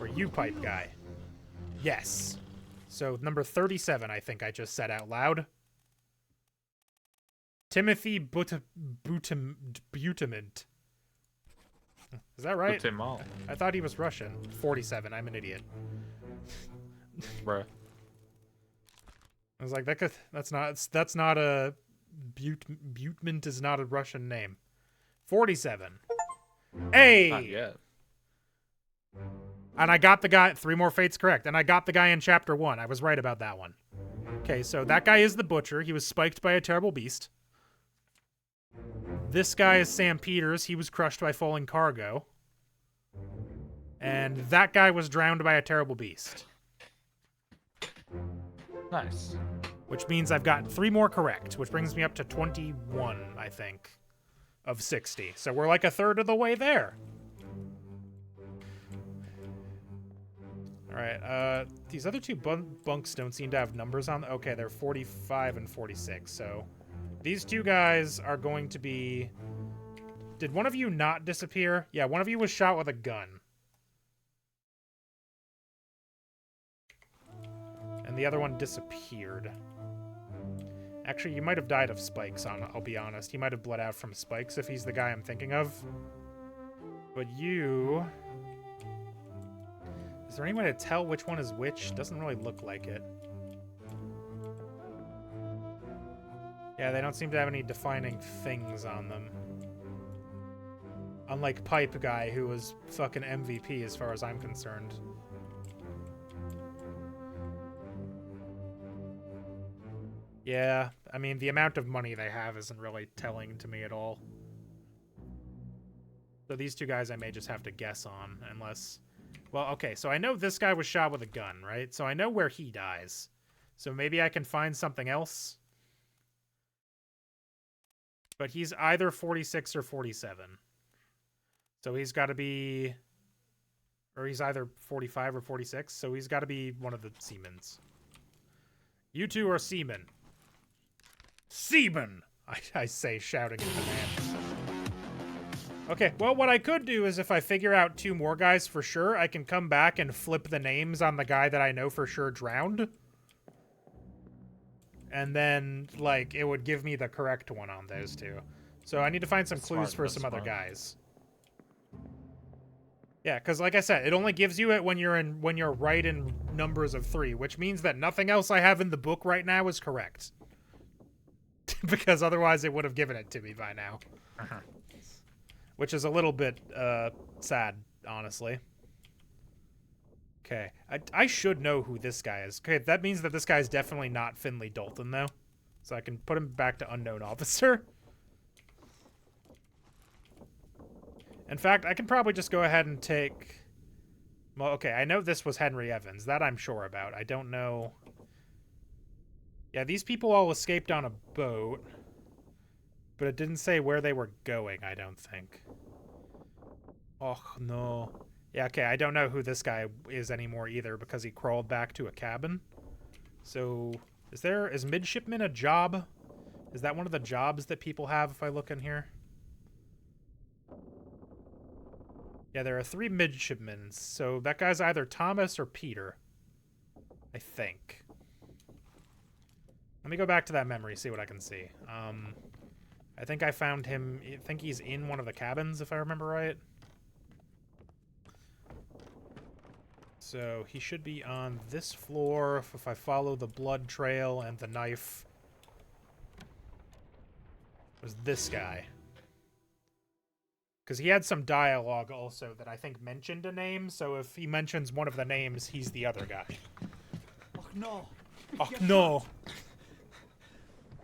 Speaker 1: Were you pipe guy? Yes. So number 37, I think I just said out loud. Timothy Butement. Is that right?
Speaker 2: Butemal.
Speaker 1: I thought he was Russian. 47. I'm an idiot.
Speaker 2: Bruh.
Speaker 1: I was like, that's not a Butement is not a Russian name. 47. Hey!
Speaker 2: Not yet.
Speaker 1: And I got the guy, 3 more fates correct. And I got the guy in chapter 1. I was right about that one. Okay, so that guy is the butcher. He was spiked by a terrible beast. This guy is Sam Peters. He was crushed by falling cargo. And that guy was drowned by a terrible beast.
Speaker 2: Nice.
Speaker 1: Which means I've got 3 more correct, which brings me up to 21, I think, of 60. So we're like a third of the way there. All right, these other 2 bunks don't seem to have numbers on. Okay, they're 45 and 46, so these 2 guys are going to be... Did one of you not disappear? Yeah, one of you was shot with a gun. And the other one disappeared. Actually, you might have died of spikes, I'll be honest. He might have bled out from spikes if he's the guy I'm thinking of. But you... Is there any way to tell which one is which? Doesn't really look like it. Yeah, they don't seem to have any defining things on them. Unlike Pipe Guy, who was fucking MVP as far as I'm concerned. Yeah, I mean, the amount of money they have isn't really telling to me at all. So these 2 guys I may just have to guess on, unless... Well, okay, so I know this guy was shot with a gun, right? So I know where he dies. So maybe I can find something else. But he's either 46 or 47. So he's got to be... Or he's either 45 or 46, so he's got to be one of the Siemens. You 2 are seamen. Seamen! I say, shouting at the man. Okay, well, what I could do is if I figure out 2 more guys for sure, I can come back and flip the names on the guy that I know for sure drowned. And then, like, it would give me the correct one on those 2. So I need to find some clues for some other guys. Yeah, because like I said, it only gives you it when you're right in numbers of 3, which means that nothing else I have in the book right now is correct. Because otherwise it would have given it to me by now. Which is a little bit sad, honestly. Okay, I should know who this guy is. Okay, that means that this guy is definitely not Finley Dalton, though. So I can put him back to unknown officer. In fact, I can probably just go ahead and take... Well, okay, I know this was Henry Evans. That I'm sure about. I don't know... Yeah, these people all escaped on a boat. But it didn't say where they were going, I don't think. Oh, no. Yeah, okay, I don't know who this guy is anymore either because he crawled back to a cabin. So, is midshipman a job? Is that one of the jobs that people have if I look in here? Yeah, there are 3 midshipmen, so that guy's either Thomas or Peter. I think. Let me go back to that memory, see what I can see. I think I found him. I think he's in one of the cabins, if I remember right. So he should be on this floor if I follow the blood trail and the knife. It was this guy. Because he had some dialogue also that I think mentioned a name, so if he mentions one of the names, he's the other guy.
Speaker 6: Oh no.
Speaker 1: Oh, no.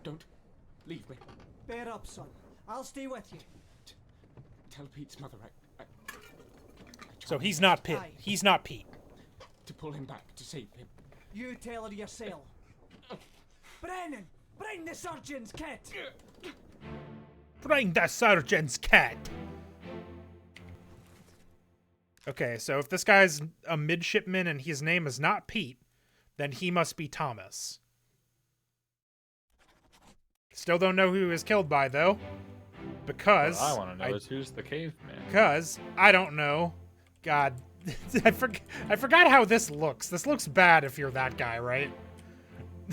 Speaker 7: Don't leave me.
Speaker 6: Bear up, son. I'll stay with you.
Speaker 7: Tell Pete's mother I
Speaker 1: So he's not Pete.
Speaker 6: Aye.
Speaker 1: He's not Pete.
Speaker 7: to pull him back, to save him.
Speaker 6: You tell her yourself. Brennan! Bring the surgeon's kit!
Speaker 1: Bring the surgeon's cat. Okay, so if this guy's a midshipman and his name is not Pete, then he must be Thomas. Still don't know who he was killed by, though. Because...
Speaker 2: What I want to know is who's the caveman.
Speaker 1: Because I don't know. God, I forgot how this looks. This looks bad if you're that guy, right?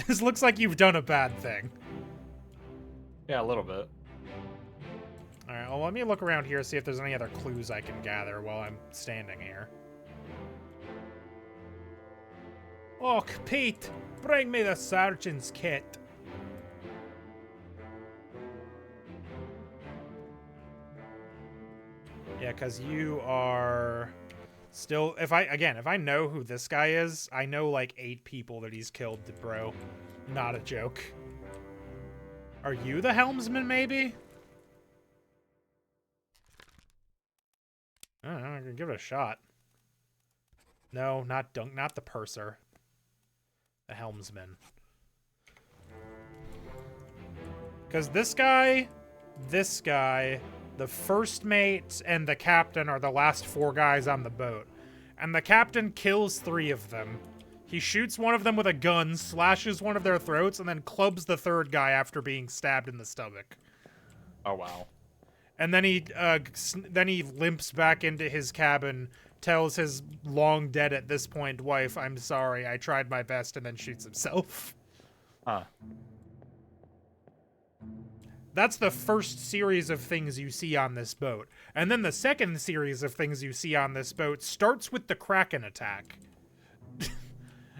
Speaker 1: This looks like you've done a bad thing.
Speaker 2: Yeah, a little bit.
Speaker 1: Alright, well, let me look around here, see if there's any other clues I can gather while I'm standing here. Look, Pete, bring me the sergeant's kit. Yeah, because you are still... If I know who this guy is, I know like 8 people that he's killed, bro. Not a joke. Are you the helmsman, maybe? I don't know, I can give it a shot. No, not the purser. The helmsman. Because this guy, the first mate, and the captain are the last 4 guys on the boat. And the captain kills 3 of them. He shoots one of them with a gun, slashes one of their throats, and then clubs the 3rd guy after being stabbed in the stomach.
Speaker 2: Oh, wow.
Speaker 1: And then he limps back into his cabin, tells his long dead at this point wife, "I'm sorry, I tried my best," and then shoots himself.
Speaker 2: Huh.
Speaker 1: That's the first series of things you see on this boat. And then the second series of things you see on this boat starts with the Kraken attack.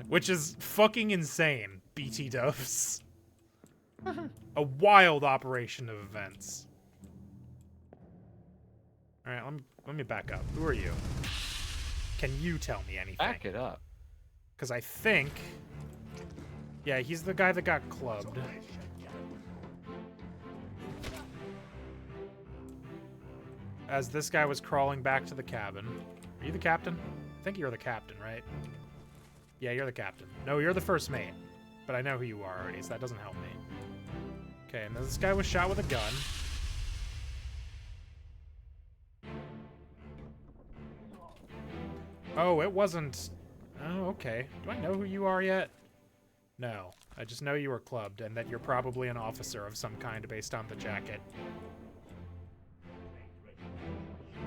Speaker 1: Which is fucking insane, BT dubs. A wild operation of events. Alright, let me back up. Who are you? Can you tell me anything?
Speaker 2: Back it up.
Speaker 1: Because I think... Yeah, he's the guy that got clubbed. As this guy was crawling back to the cabin. Are you the captain? I think you're the captain, right? Yeah, you're the captain. No, you're the first mate. But I know who you are already, so that doesn't help me. Okay, and this guy was shot with a gun. Oh, it wasn't... Oh, okay. Do I know who you are yet? No. I just know you were clubbed, and that you're probably an officer of some kind based on the jacket.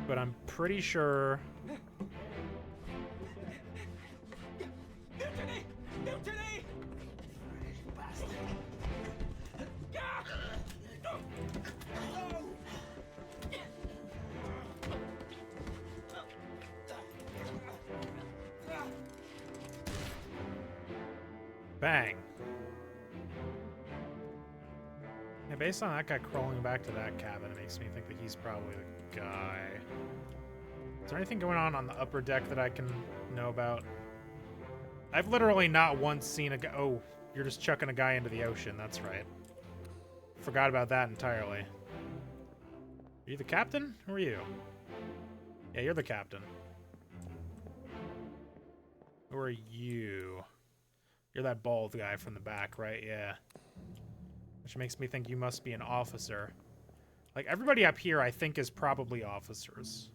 Speaker 1: But I'm pretty sure...
Speaker 6: Mutiny! Mutiny!
Speaker 1: Bang. Yeah, based on that guy crawling back to that cabin, it makes me think that he's probably the guy. Is there anything going on the upper deck that I can know about? I've literally not once seen a guy... Oh, you're just chucking a guy into the ocean. That's right. Forgot about that entirely. Are you the captain? Who are you? Yeah, you're the captain. Who are you? You're that bald guy from the back, right? Yeah. Which makes me think you must be an officer. Like, everybody up here, I think, is probably officers.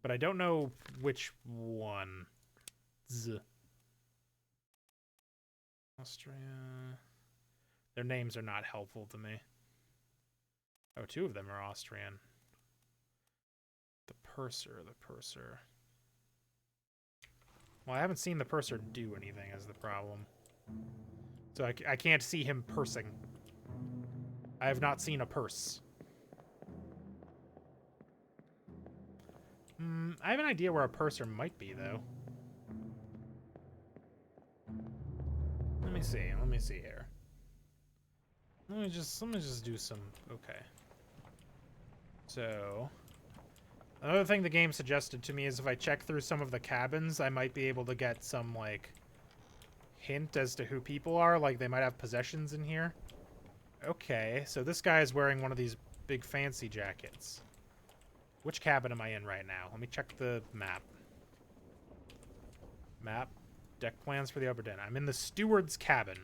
Speaker 1: But I don't know which one. Austria. Their names are not helpful to me. Oh, 2 of them are Austrian. The purser, the purser. Well, I haven't seen the purser do anything is the problem. So I can't see him pursing. I have not seen a purse. I have an idea where a purser might be, though. Let me see. Let me see here. Let me just do some. Okay. So, another thing the game suggested to me is if I check through some of the cabins, I might be able to get some like hint as to who people are. Like they might have possessions in here. Okay, so this guy is wearing one of these big fancy jackets. Which cabin am I in right now? Let me check the map. Map. Deck plans for the Obra Dinn. I'm in the steward's cabin.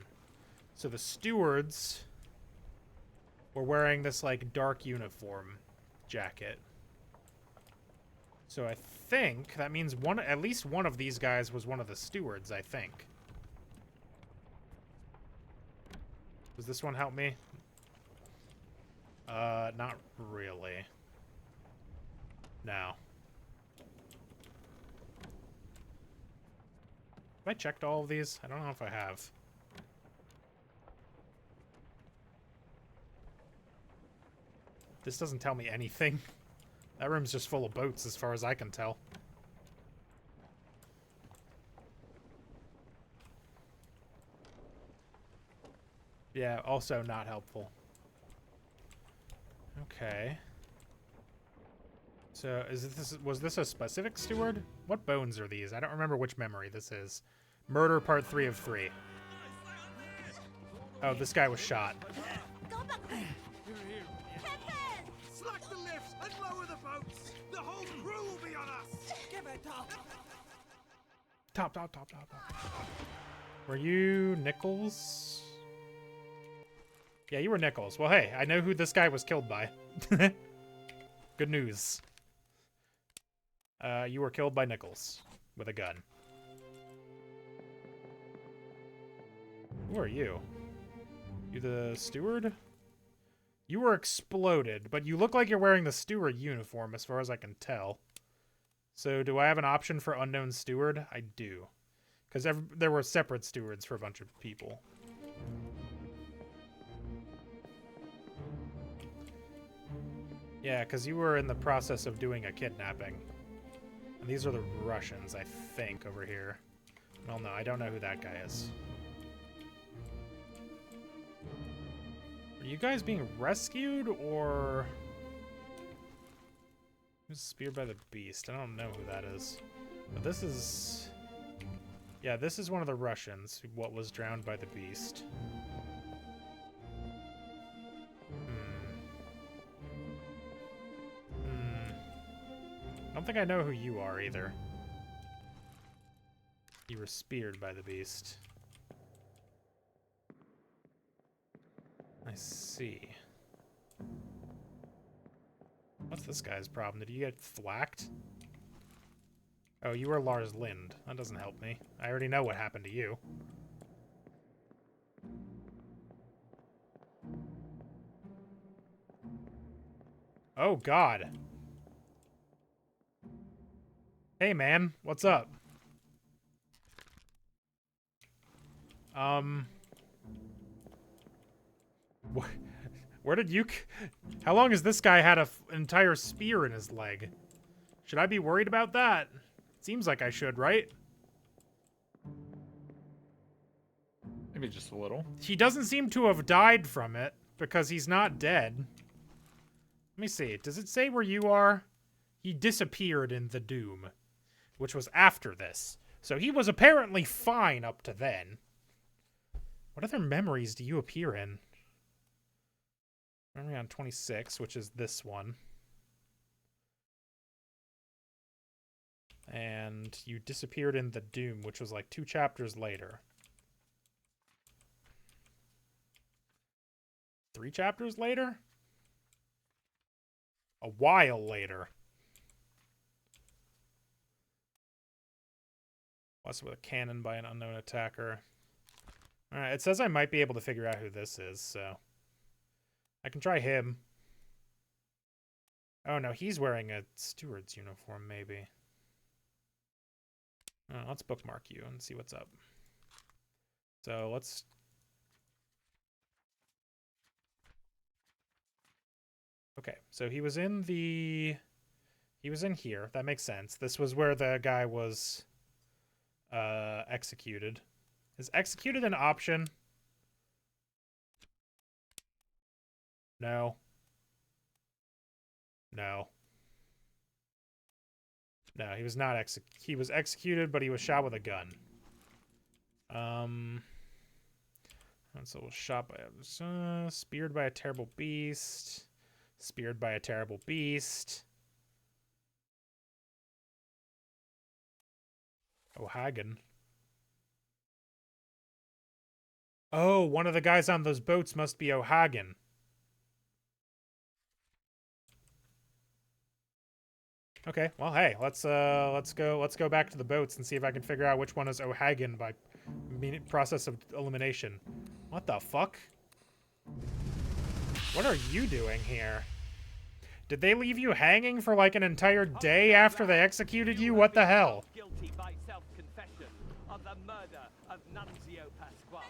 Speaker 1: So the stewards were wearing this, like, dark uniform jacket. So I think that means at least one of these guys was one of the stewards, I think. Does this one help me? Not really. No. Have I checked all of these? I don't know if I have. This doesn't tell me anything. That room's just full of boats as far as I can tell. Yeah, also not helpful. Okay. So, was this a specific steward? What bones are these? I don't remember which memory this is. Murder part 3 of 3. Oh, this guy was shot.
Speaker 6: Slack the lifts and lower the boats. The whole crew will be on us. Give it top.
Speaker 1: Top. Were you Nichols? Yeah, you were Nichols. Well, hey, I know who this guy was killed by. Good news. You were killed by Nichols with a gun. Who are you? You the steward? You were exploded, but you look like you're wearing the steward uniform as far as I can tell. So do I have an option for unknown steward? I do. Because there were separate stewards for a bunch of people. Yeah, because you were in the process of doing a kidnapping. And these are the Russians, I think, over here. Well, no, I don't know who that guy is. Are you guys being rescued, or... Who's speared by the beast? I don't know who that is. But this is... Yeah, this is one of the Russians, what was drowned by the beast. I don't think I know who you are, either. You were speared by the beast. I see. What's this guy's problem? Did you get thwacked? Oh, you were Lars Lind. That doesn't help me. I already know what happened to you. Oh, God. Hey, man. What's up? Where did you... How long has this guy had an entire spear in his leg? Should I be worried about that? Seems like I should, right?
Speaker 2: Maybe just a little.
Speaker 1: He doesn't seem to have died from it, because he's not dead. Let me see. Does it say where you are? He disappeared in the Doom, which was after this. So he was apparently fine up to then. What other memories do you appear in? Memory on 26, which is this one. And you disappeared in the Doom, which was like 2 chapters later. 3 chapters later? A while later. What's with a cannon by an unknown attacker? Alright, it says I might be able to figure out who this is, so... I can try him. Oh no, he's wearing a steward's uniform, maybe. Let's bookmark you and see what's up. So let's... Okay, so he was in the... He was in here. That makes sense. This was where the guy was executed. Is executed an option? No. No. No, he was not he was executed, but he was shot with a gun. And so was shot by speared by a terrible beast. Speared by a terrible beast. O'Hagan. Oh, one of the guys on those boats must be O'Hagan. Okay, well, hey, let's go back to the boats and see if I can figure out which one is O'Hagan by process of elimination. What the fuck? What are you doing here? Did they leave you hanging for like an entire day after they executed you? What the hell?
Speaker 4: Guilty by self-confession of the murder of Nunzio Pasquale.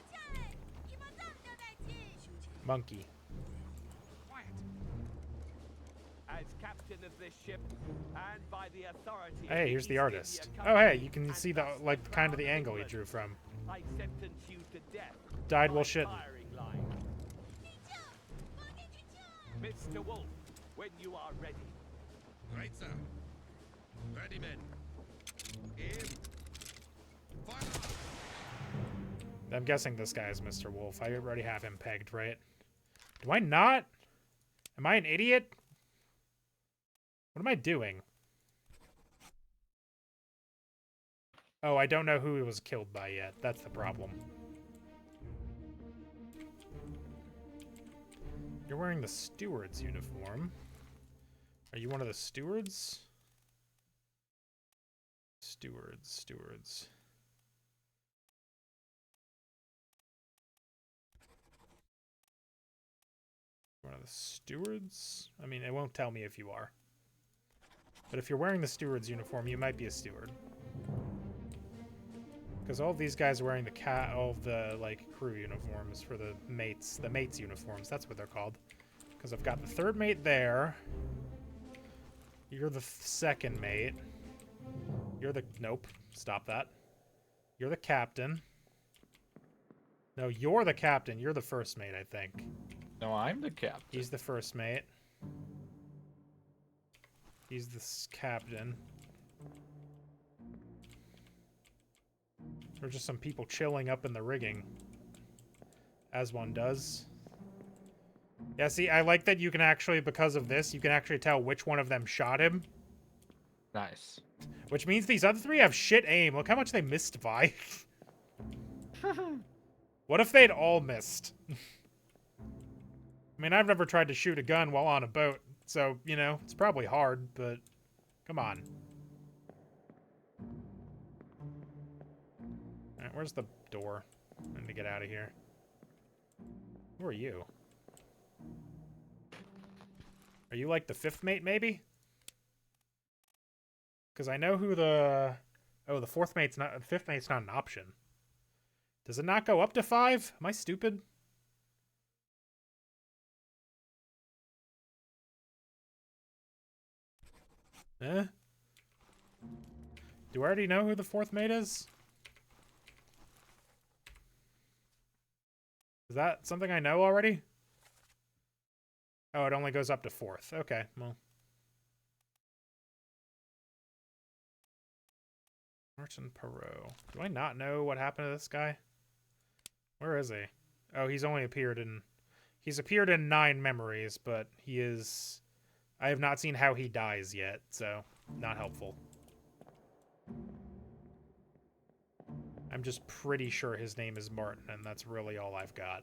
Speaker 1: Monkey.
Speaker 4: As captain of this ship, and by the authority
Speaker 1: Hey, here's the artist. Oh, hey, you can see the like kind of the angle he drew from.
Speaker 4: I sentence you to death.
Speaker 1: Died while
Speaker 4: by
Speaker 1: shitting.
Speaker 4: firing line. Mr. Wolf, when you are ready.
Speaker 3: Right, sir. Ready, men. Aim. Fire!
Speaker 1: I'm guessing this guy is Mr. Wolf. I already have him pegged, right? Do I not? Am I an idiot? What am I doing? Oh, I don't know who he was killed by yet. That's the problem. You're wearing the steward's uniform. Are you one of the stewards? Stewards. One of the stewards? I mean, it won't tell me if you are. But if you're wearing the steward's uniform, you might be a steward. Because all of these guys are wearing all of the, like, crew uniforms for the mates uniforms. That's what they're called. Because I've got the third mate there. You're the second mate. You're the... Nope. Stop that. You're the captain. No, you're the captain. You're the first mate, I think.
Speaker 2: No, I'm the captain.
Speaker 1: He's the first mate. He's the captain. There's just some people chilling up in the rigging. As one does. Yeah, see, I like that you can actually, because of this, you can actually tell which one of them shot him.
Speaker 2: Nice.
Speaker 1: Which means these other three have shit aim. Look how much they missed by. What if they'd all missed? I mean, I've never tried to shoot a gun while on a boat, so, you know, it's probably hard, but come on. Alright, where's the door? I need to get out of here. Who are you? Are you like the fifth mate, maybe? Because I know who the... Oh, the fifth mate's not an option. Does it not go up to 5? Am I stupid? Eh? Do I already know who the fourth mate is? Is that something I know already? Oh, it only goes up to 4th. Okay, well. Martin Perot. Do I not know what happened to this guy? Where is he? Oh, he's only appeared in... He's appeared in 9 memories, but he is... I have not seen how he dies yet, so not helpful. I'm just pretty sure his name is Martin, and that's really all I've got.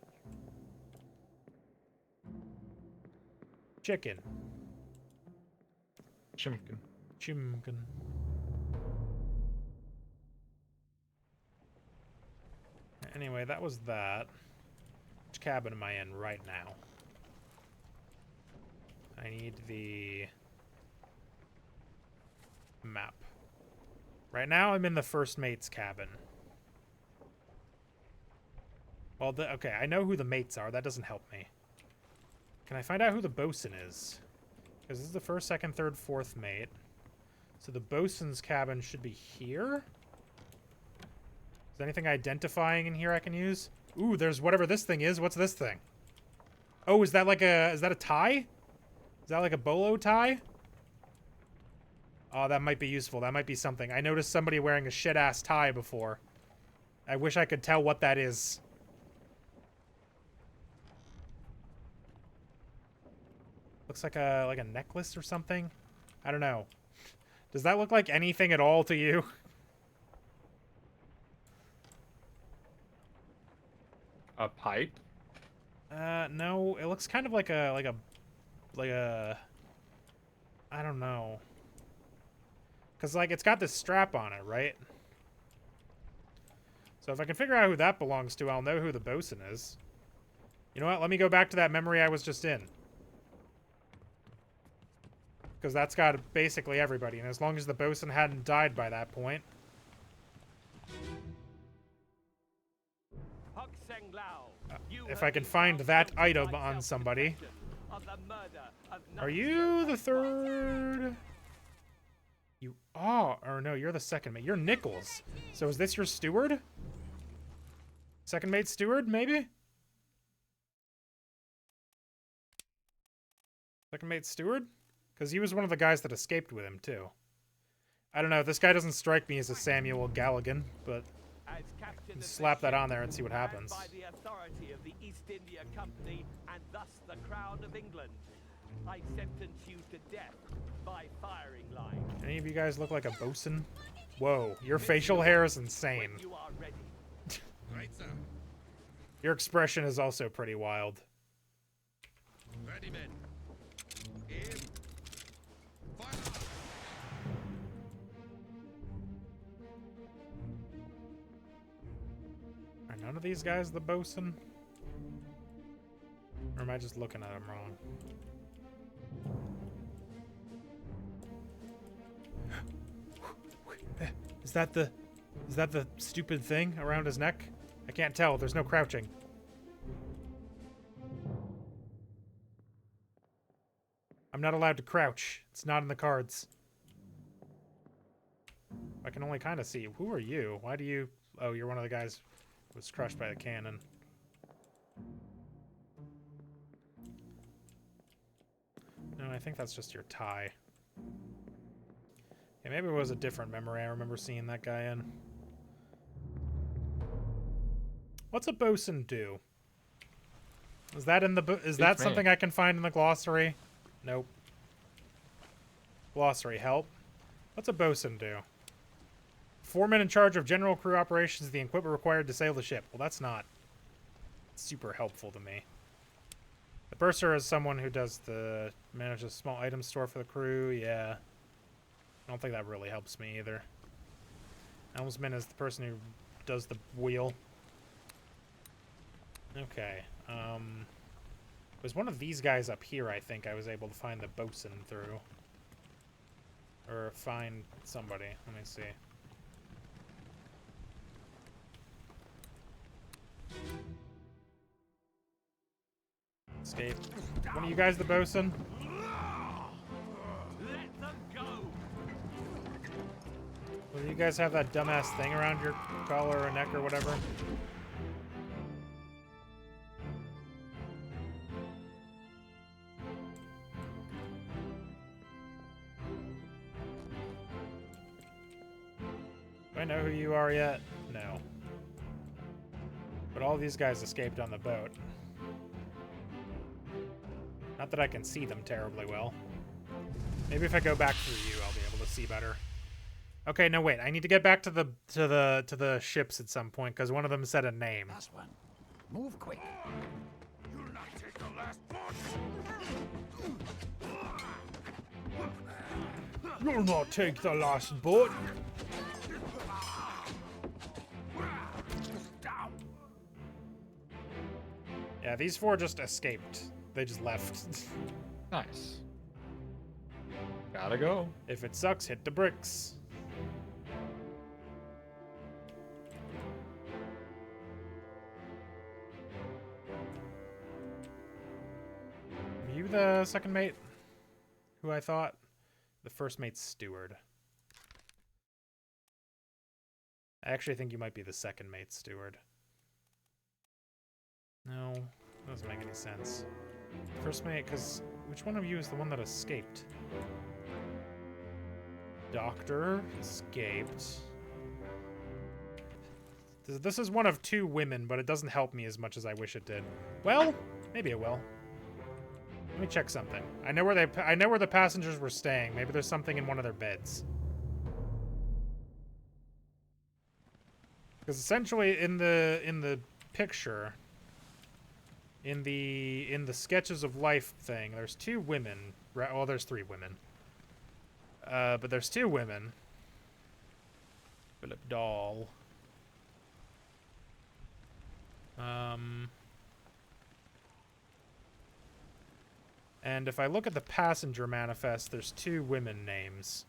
Speaker 1: Chicken.
Speaker 2: Chimkin.
Speaker 1: Chimkin. Anyway, that was that. Which cabin am I in right now? I need the Map. Right now, I'm in the first mate's cabin. Well, okay, I know who the mates are. That doesn't help me. Can I find out who the bosun is? Because this is the first, second, third, fourth mate. So the bosun's cabin should be here? Is there anything identifying in here I can use? Ooh, there's whatever this thing is. What's this thing? Oh, is that like a... Is that a tie? Is that like a bolo tie? Oh, that might be useful. That might be something. I noticed somebody wearing a shit-ass tie before. I wish I could tell what that is. Looks like a necklace or something. I don't know. Does that look like anything at all to you?
Speaker 2: A pipe?
Speaker 1: No. It looks kind of like a I don't know. Cause like it's got this strap on it, right? So if I can figure out who that belongs to, I'll know who the bosun is. You know what? Let me go back to that memory I was just in. Because that's got basically everybody, and as long as the bosun hadn't died by that point. If I can find that item on somebody. Are you the third? You are, or no, you're the second mate. You're Nichols. So is this your steward? Second mate steward, maybe? Second mate steward? Because he was one of the guys that escaped with him, too. I don't know, this guy doesn't strike me as a Samuel Galligan, but slap that on there and see what happens.
Speaker 4: By the authority of the East India Company and thus the Crown of England, I sentence you to death by firing line.
Speaker 1: Any of you guys look like a bosun? Whoa, your facial hair is insane.
Speaker 4: When you are ready.
Speaker 3: Right, sir.
Speaker 1: Your expression is also pretty wild.
Speaker 3: Ready, men. Aim. Fire!
Speaker 1: Are none of these guys the bosun? Or am I just looking at him wrong? Is that the stupid thing around his neck? I can't tell. There's no crouching. I'm not allowed to crouch. It's not in the cards. I can only kind of see. Who are you? Why do you... Oh, you're one of the guys who was crushed by the cannon. No, I think that's just your tie. Yeah, maybe it was a different memory I remember seeing that guy in. What's a bosun do? Is that in the is that something I can find in the glossary? Nope. Glossary help. What's a bosun do? Foreman in charge of general crew operations, the equipment required to sail the ship. Well, that's not super helpful to me. The bursar is someone who does the manage a small item store for the crew. Yeah. I don't think that really helps me either. Helmsman is the person who does the wheel. Okay. It was one of these guys up here, I think, I was able to find the bosun through. Or find somebody. Let me see. Escape. One of you guys the bosun?
Speaker 4: Let them go.
Speaker 1: Well, you guys have that dumbass thing around your collar or neck or whatever? Do I know who you are yet? No. But all these guys escaped on the boat. Not that I can see them terribly well. Maybe if I go back through you, I'll be able to see better. Okay, no wait. I need to get back to the ships at some point because one of them said a name.
Speaker 5: Last one. Move quick. You'll not take the last boss.
Speaker 1: You'll not take the last boat. Yeah, these four just escaped. They just left.
Speaker 2: Nice. Gotta go.
Speaker 1: If it sucks, hit the bricks. Are you the second mate? Who I thought? The first mate's steward. I actually think you might be the second mate's steward. No, doesn't make any sense. First mate, because which one of you is the one that escaped? Doctor escaped. This is one of 2 women, but it doesn't help me as much as I wish it did. Well, maybe it will. Let me check something. I know where the passengers were staying. Maybe there's something in one of their beds. Because essentially, in the picture, in the sketches of life thing, there's 2 women. Well, there's 3 women. But there's 2 women. Philip Dahl. And if I look at the passenger manifest, there's 2 women names.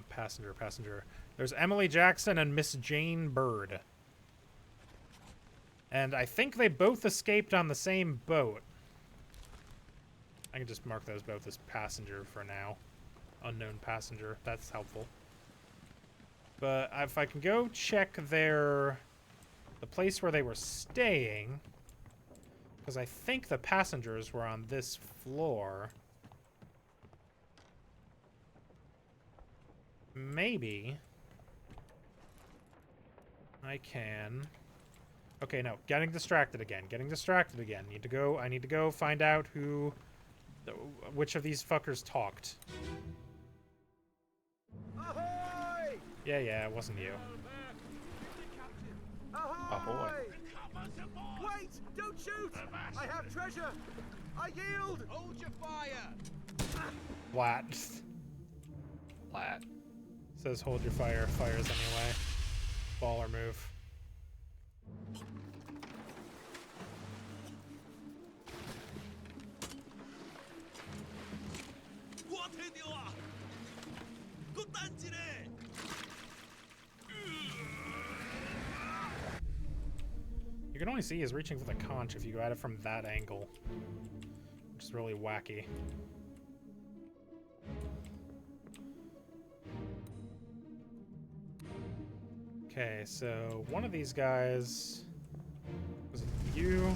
Speaker 1: Passenger. There's Emily Jackson and Miss Jane Bird. And I think they both escaped on the same boat. I can just mark those both as passenger for now. Unknown passenger. That's helpful. But if I can go check the place where they were staying, because I think the passengers were on this floor. Maybe I can. Okay, no, getting distracted again. I need to go find out which of these fuckers talked.
Speaker 6: Ahoy!
Speaker 1: Yeah, it wasn't you.
Speaker 6: Ahoy! Wait! Don't shoot! I have treasure! I yield!
Speaker 3: Hold your fire!
Speaker 1: Flat.
Speaker 2: Flat.
Speaker 1: Says hold your fire. Fires anyway. Baller move. You can only see he's reaching for the conch if you go at it from that angle, which is really wacky. Okay, so one of these guys was it you?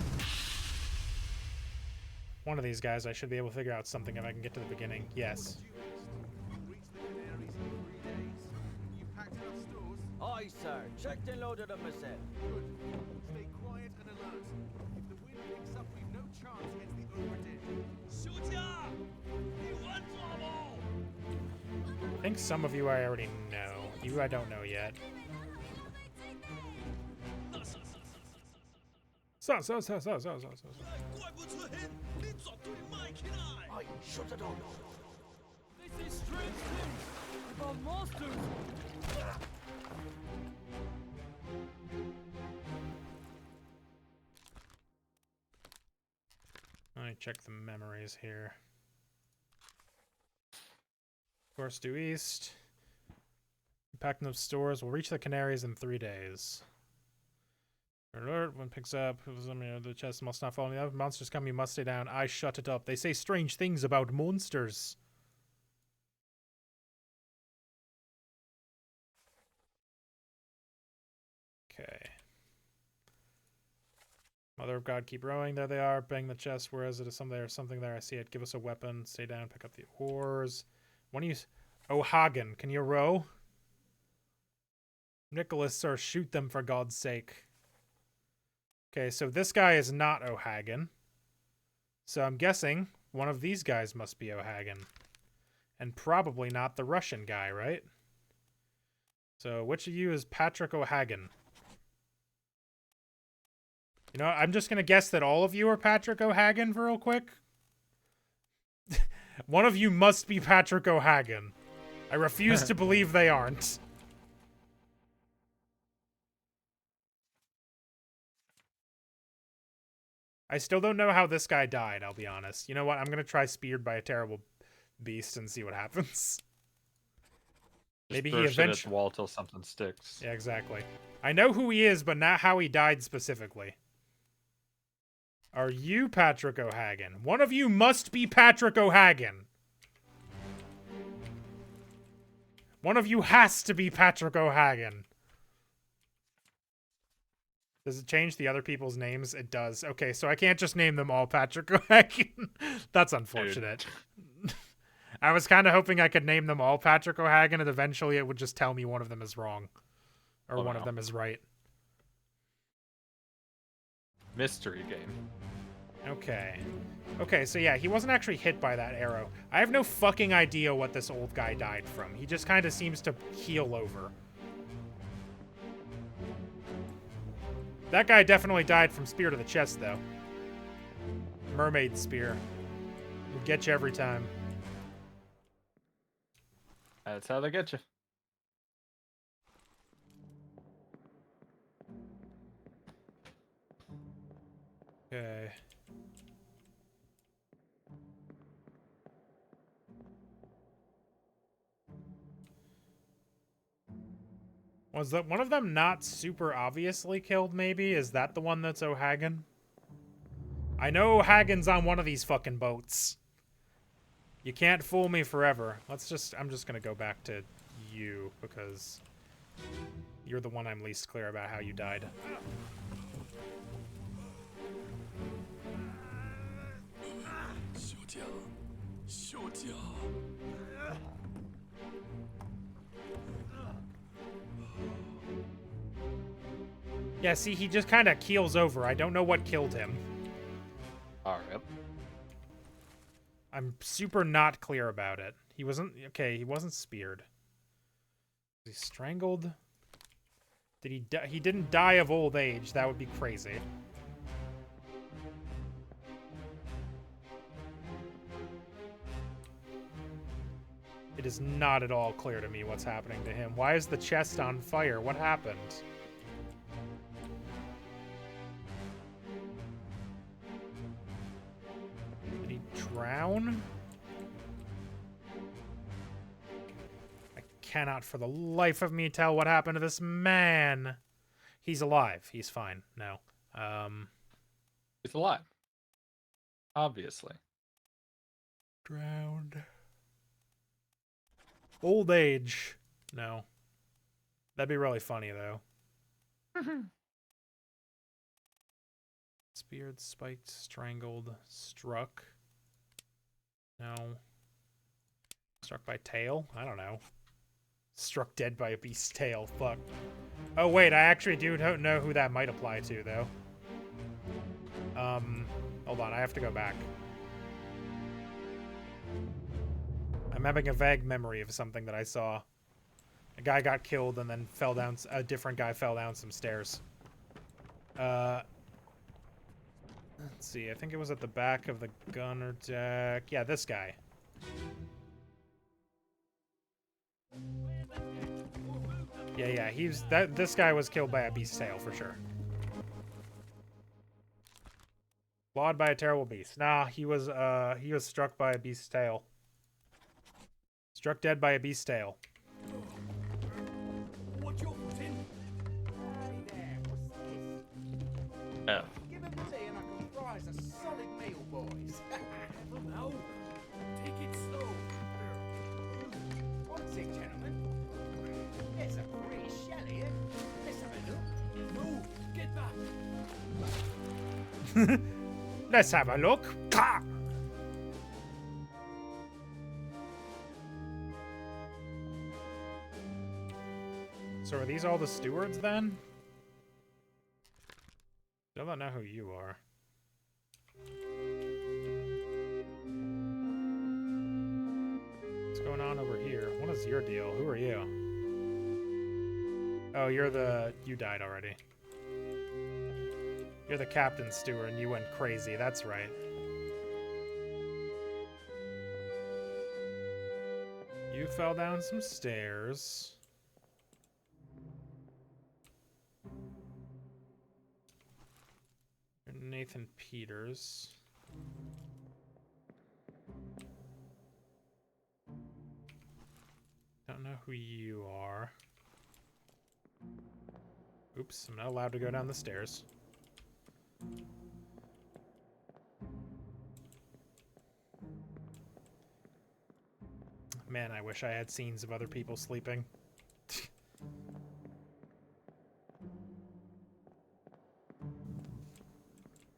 Speaker 1: One of these guys I should be able to figure out something if I can get to the beginning. Yes.
Speaker 6: Reach the Canaries in 3 days. You packed enough stores?
Speaker 4: Aye, sir. Checked and loaded them myself.
Speaker 6: Good. Stay quiet and alert. If the wind picks up, we've no chance against the Obra Dinn.
Speaker 1: I think some of you I already know. You I don't know yet. So.
Speaker 4: Aye, shut it off. This is strange things about monsters.
Speaker 1: Let me check the memories here. Course due east. Packing up stores. We'll reach the Canaries in 3 days. Alert, when picks up, the chest must not fall in the oven. Monsters come, you must stay down. I shut it up. They say strange things about monsters. Okay. Mother of God, keep rowing. There they are. Bang the chest. Where is it? Is something there? Something there. I see it. Give us a weapon. Stay down. Pick up the oars. One of you... Oh, Hagen, can you row? Nicholas, sir, shoot them for God's sake. Okay, so this guy is not O'Hagan. So I'm guessing one of these guys must be O'Hagan. And probably not the Russian guy, right? So which of you is Patrick O'Hagan? You know, I'm just going to guess that all of you are Patrick O'Hagan for real quick. One of you must be Patrick O'Hagan. I refuse to believe they aren't. I still don't know how this guy died, I'll be honest. You know what? I'm going to try speared by a terrible beast and see what happens. Maybe he
Speaker 2: throw shit at the
Speaker 1: eventually...
Speaker 2: wall till something sticks.
Speaker 1: Yeah, exactly. I know who he is, but not how he died specifically. Are you Patrick O'Hagan? One of you must be Patrick O'Hagan. One of you has to be Patrick O'Hagan. Does it change the other people's names? It does. Okay, so I can't just name them all Patrick O'Hagan. That's unfortunate. I was kind of hoping I could name them all Patrick O'Hagan, and eventually it would just tell me one of them is wrong. Or one of them is right.
Speaker 2: Mystery game.
Speaker 1: Okay. Okay, so yeah, he wasn't actually hit by that arrow. I have no fucking idea what this old guy died from. He just kind of seems to keel over. That guy definitely died from spear to the chest, though. Mermaid spear. Will get you every time.
Speaker 2: That's how they get you.
Speaker 1: Okay. Was that one of them not super obviously killed, maybe? Is that the one that's O'Hagan? I know O'Hagan's on one of these fucking boats. You can't fool me forever. I'm just gonna go back to you, because you're the one I'm least clear about how you died.
Speaker 5: Shoot ya. Shoot ya.
Speaker 1: Yeah, see, he just kind of keels over. I don't know what killed him.
Speaker 2: Alright.
Speaker 1: I'm super not clear about it. He wasn't... Okay, he wasn't speared. Was he strangled? Did he die? He didn't die of old age. That would be crazy. It is not at all clear to me what's happening to him. Why is the chest on fire? What happened? Did he drown? I cannot for the life of me tell what happened to this man. He's alive. He's fine. No.
Speaker 2: He's alive. Obviously.
Speaker 1: Drowned. Old age. No. That'd be really funny, though. Speared, spiked, strangled, struck. No. Struck by tail? I don't know. Struck dead by a beast's tail. Fuck. Oh, wait. I actually do know who that might apply to, though. Hold on. I have to go back. I'm having a vague memory of something that I saw. A guy got killed and then fell down. A different guy fell down some stairs. Let's see. I think it was at the back of the gunner deck. Yeah, this guy. Yeah. This guy was killed by a beast's tail for sure. Clawed by a terrible beast. Nah, he was struck by a beast's tail. Struck dead by a beast's tail.
Speaker 6: What you putting?
Speaker 4: Hey there, what's this?
Speaker 2: Oh.
Speaker 6: Give him tea and I can fry us a solid meal, boys.
Speaker 5: No. Take it slow.
Speaker 6: What's it, gentlemen? It's a pretty shell here. Let's have a look.
Speaker 5: No. Get back.
Speaker 1: Let's have a look. Pah! So are these all the stewards then? Still don't know who you are. What's going on over here? What is your deal? Who are you? Oh, you died already. You're the captain steward and you went crazy, that's right. You fell down some stairs. Nathan Peters. Don't know who you are. Oops, I'm not allowed to go down the stairs. Man, I wish I had scenes of other people sleeping.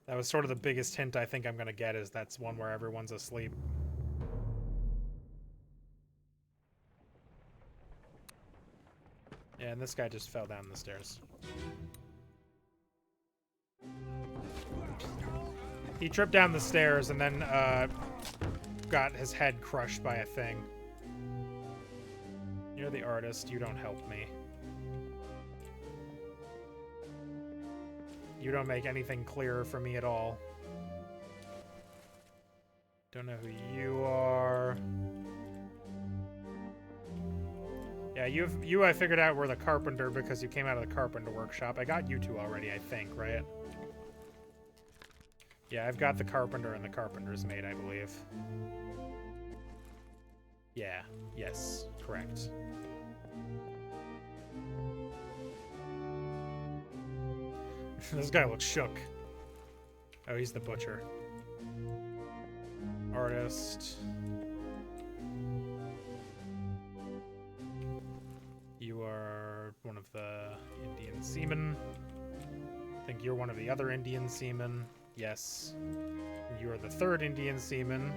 Speaker 1: That was sort of the biggest hint I think I'm gonna get, is that's one where everyone's asleep. Yeah, and this guy just fell down the stairs. He tripped down the stairs and then got his head crushed by a thing. You're the artist, you don't help me. You don't make anything clearer for me at all. Don't know who you are. Yeah, you I figured out were the carpenter because you came out of the carpenter workshop. I got you two already, I think, right? Yeah, I've got the carpenter and the carpenter's mate, I believe. Yeah, yes, correct. This guy looks shook. Oh, he's the butcher. Artist. You are one of the Indian seamen. I think you're one of the other Indian seamen. Yes. You are the third Indian seaman.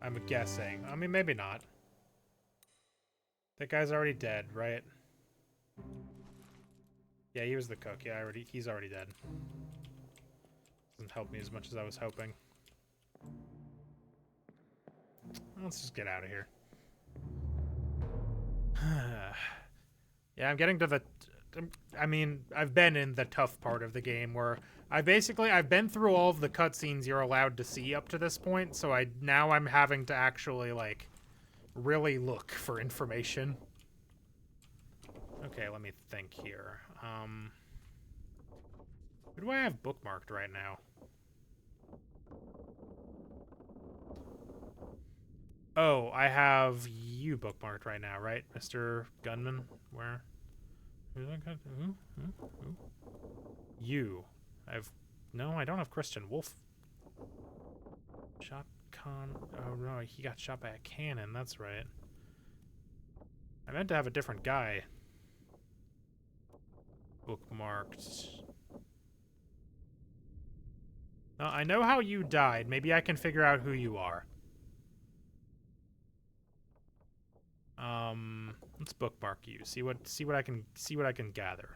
Speaker 1: I'm guessing. I mean, maybe not. That guy's already dead, right? Yeah, he was the cook. Yeah, he's already dead. Doesn't help me as much as I was hoping. Let's just get out of here. Yeah, I'm getting to the... I mean, I've been in the tough part of the game where I've been through all of the cutscenes you're allowed to see up to this point, so now I'm having to actually, like, really look for information. Okay, let me think here. Who do I have bookmarked right now? Oh, I have you bookmarked right now, right, Mr. Gunman? Where? Who's that guy? Who? You. No, I don't have Christian Wolf. Shotgun. Oh no, he got shot by a cannon. That's right. I meant to have a different guy bookmarked. No, I know how you died. Maybe I can figure out who you are. Let's bookmark you. See what I can gather.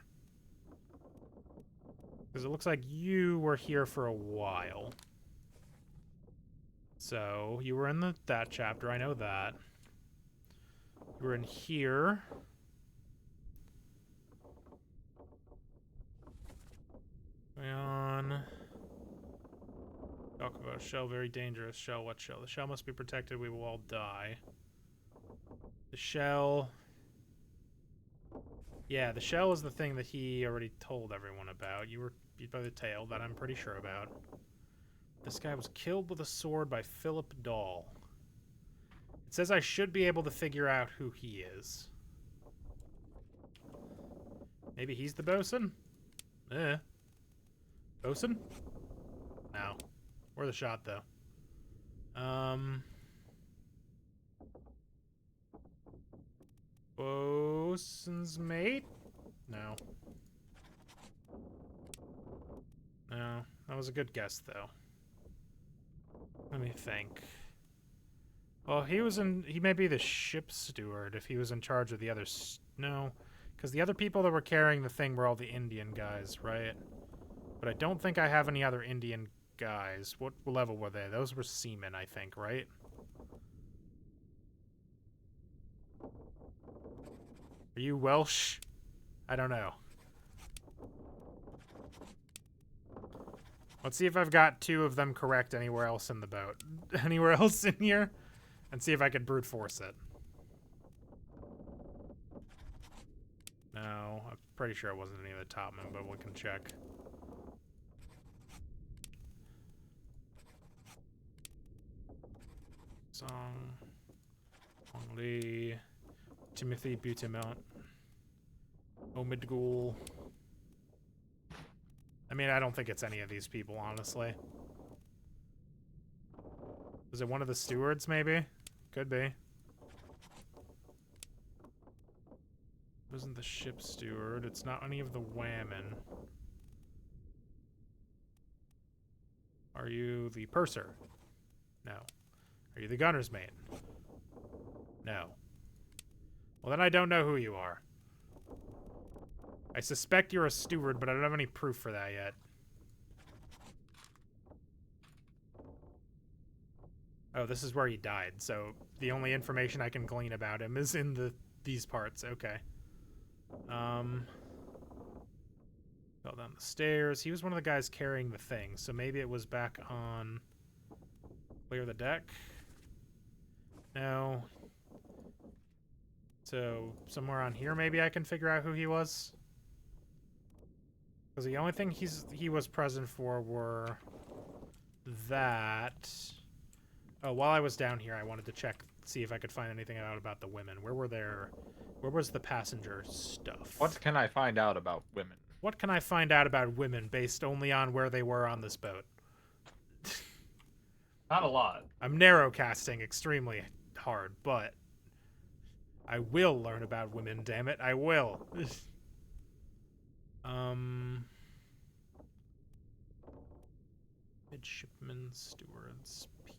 Speaker 1: Because it looks like you were here for a while. So you were in that chapter. I know that. You were in here. Going on. Talk about shell, very dangerous. Shell, what shell? The shell must be protected. We will all die. The shell. Yeah, the shell is the thing that he already told everyone about. You were beat by the tail, that I'm pretty sure about. This guy was killed with a sword by Philip Dahl. It says I should be able to figure out who he is. Maybe he's the bosun? Bosun? No. Worth a shot, though. Bosun's mate? No. No. That was a good guess, though. Let me think. Well, he may be the ship steward if he was in charge of the others. No. Because the other people that were carrying the thing were all the Indian guys, right? But I don't think I have any other Indian guys. What level were they? Those were seamen, I think, right? Are you Welsh? I don't know. Let's see if I've got two of them correct anywhere else in the boat. Anywhere else in here? And see if I can brute force it. No, I'm pretty sure it wasn't any of the top men, but we can check. Lee, Timothy Butemont, Omidgul. I mean, I don't think it's any of these people, honestly. Was it one of the stewards, maybe? Could be. Wasn't the ship steward. It's not any of the whammon. Are you the purser? No. Are you the gunner's mate? No. Well, then I don't know who you are. I suspect you're a steward, but I don't have any proof for that yet. Oh, this is where he died, so the only information I can glean about him is in these parts. Okay. Fell down the stairs. He was one of the guys carrying the thing, so maybe it was back on... Clear the deck? No. So, somewhere on here maybe I can figure out who he was? Because the only thing he was present for were... that... Oh, while I was down here, I wanted to check, see if I could find anything out about the women. Where was the passenger stuff?
Speaker 2: What can I find out about women?
Speaker 1: What can I find out about women based only on where they were on this boat?
Speaker 2: Not a lot.
Speaker 1: I'm narrowcasting extremely hard, but I will learn about women, damn it. I will. Midshipman, stewards, Pete.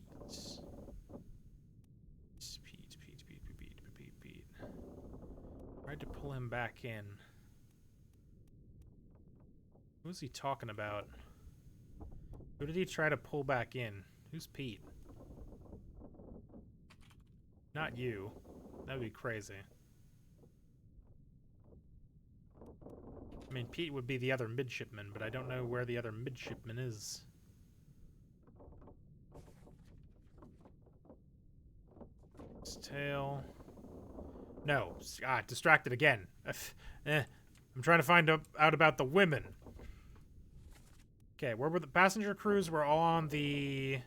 Speaker 1: Pete. Tried to pull him back in. Who was he talking about? Who did he try to pull back in? Who's Pete? Not you. That would be crazy. I mean, Pete would be the other midshipman, but I don't know where the other midshipman is. His tail. No. Ah, distracted again. I'm trying to find out about the women. Okay, where were the passenger crews? Were all on the...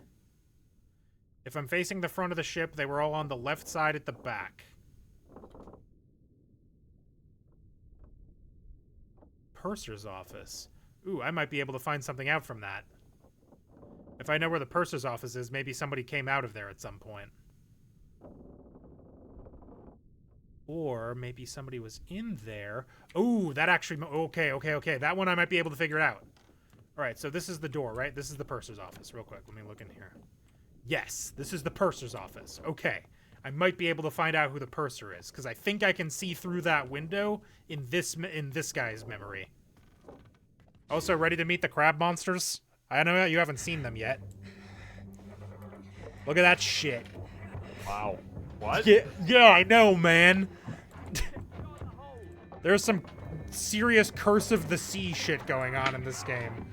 Speaker 1: If I'm facing the front of the ship, they were all on the left side at the back. Purser's office. Ooh, I might be able to find something out from that. If I know where the purser's office is, maybe somebody came out of there at some point. Or maybe somebody was in there. Ooh, that actually... Okay. That one I might be able to figure out. All right, so this is the door, right? This is the purser's office. Real quick, let me look in here. Yes, this is the purser's office. Okay. I might be able to find out who the purser is, because I think I can see through that window in this guy's memory. Also, ready to meet the crab monsters? I know you haven't seen them yet. Look at that shit.
Speaker 2: Wow. What?
Speaker 1: Yeah, I know, man. There's some serious Curse of the Sea shit going on in this game.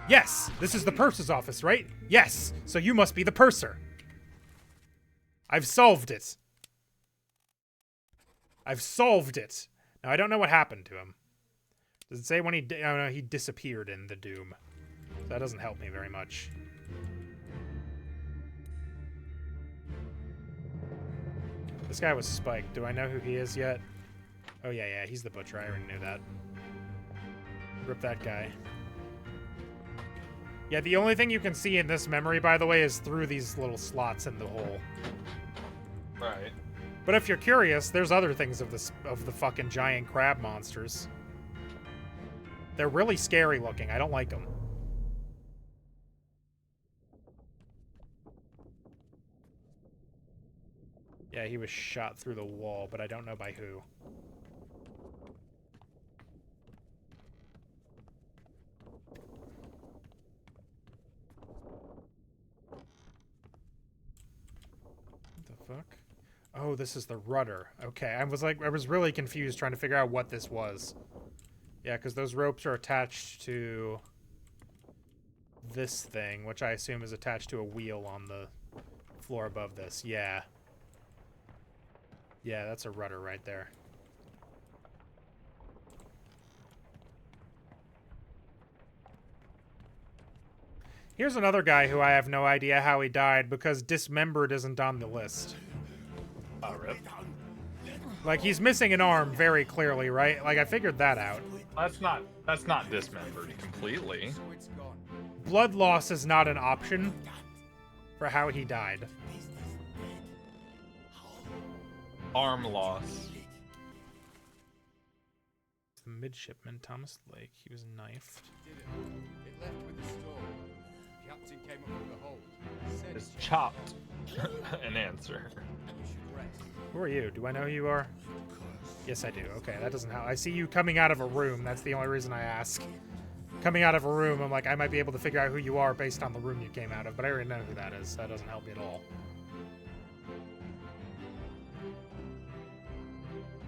Speaker 1: Yes, this is the purser's office, right? Yes, so you must be the purser. I've solved it. I've solved it. Now, I don't know what happened to him. Does it say when he... Oh, no, he disappeared in the Doom. So that doesn't help me very much. This guy was Spike. Do I know who he is yet? Oh, yeah, he's the butcher. I already knew that. Rip that guy. Yeah, the only thing you can see in this memory, by the way, is through these little slots in the hole.
Speaker 2: Right.
Speaker 1: But if you're curious, there's other things of the fucking giant crab monsters. They're really scary looking. I don't like them. Yeah, he was shot through the wall, but I don't know by who. What the fuck? Oh, this is the rudder. Okay, I was really confused trying to figure out what this was. Yeah, because those ropes are attached to this thing, which I assume is attached to a wheel on the floor above this. Yeah. Yeah, that's a rudder right there. Here's another guy who I have no idea how he died because dismembered isn't on the list.
Speaker 2: Oh, rip.
Speaker 1: Like, he's missing an arm very clearly, right? Like, I figured that out.
Speaker 2: That's not dismembered completely.
Speaker 6: So it's gone.
Speaker 1: Blood loss is not an option for how he died.
Speaker 2: Arm loss.
Speaker 1: The midshipman, Thomas Lake, he was knifed.
Speaker 6: Did it. It left with the storm. Captain came up with the hold. Said
Speaker 2: Is chopped an answer.
Speaker 6: you should rest.
Speaker 1: Who are you? Do I know who you are? Yes, I do. Okay, that doesn't help. I see you coming out of a room. That's the only reason I ask. Coming out of a room, I'm like, I might be able to figure out who you are based on the room you came out of, but I already know who that is. That doesn't help me at all.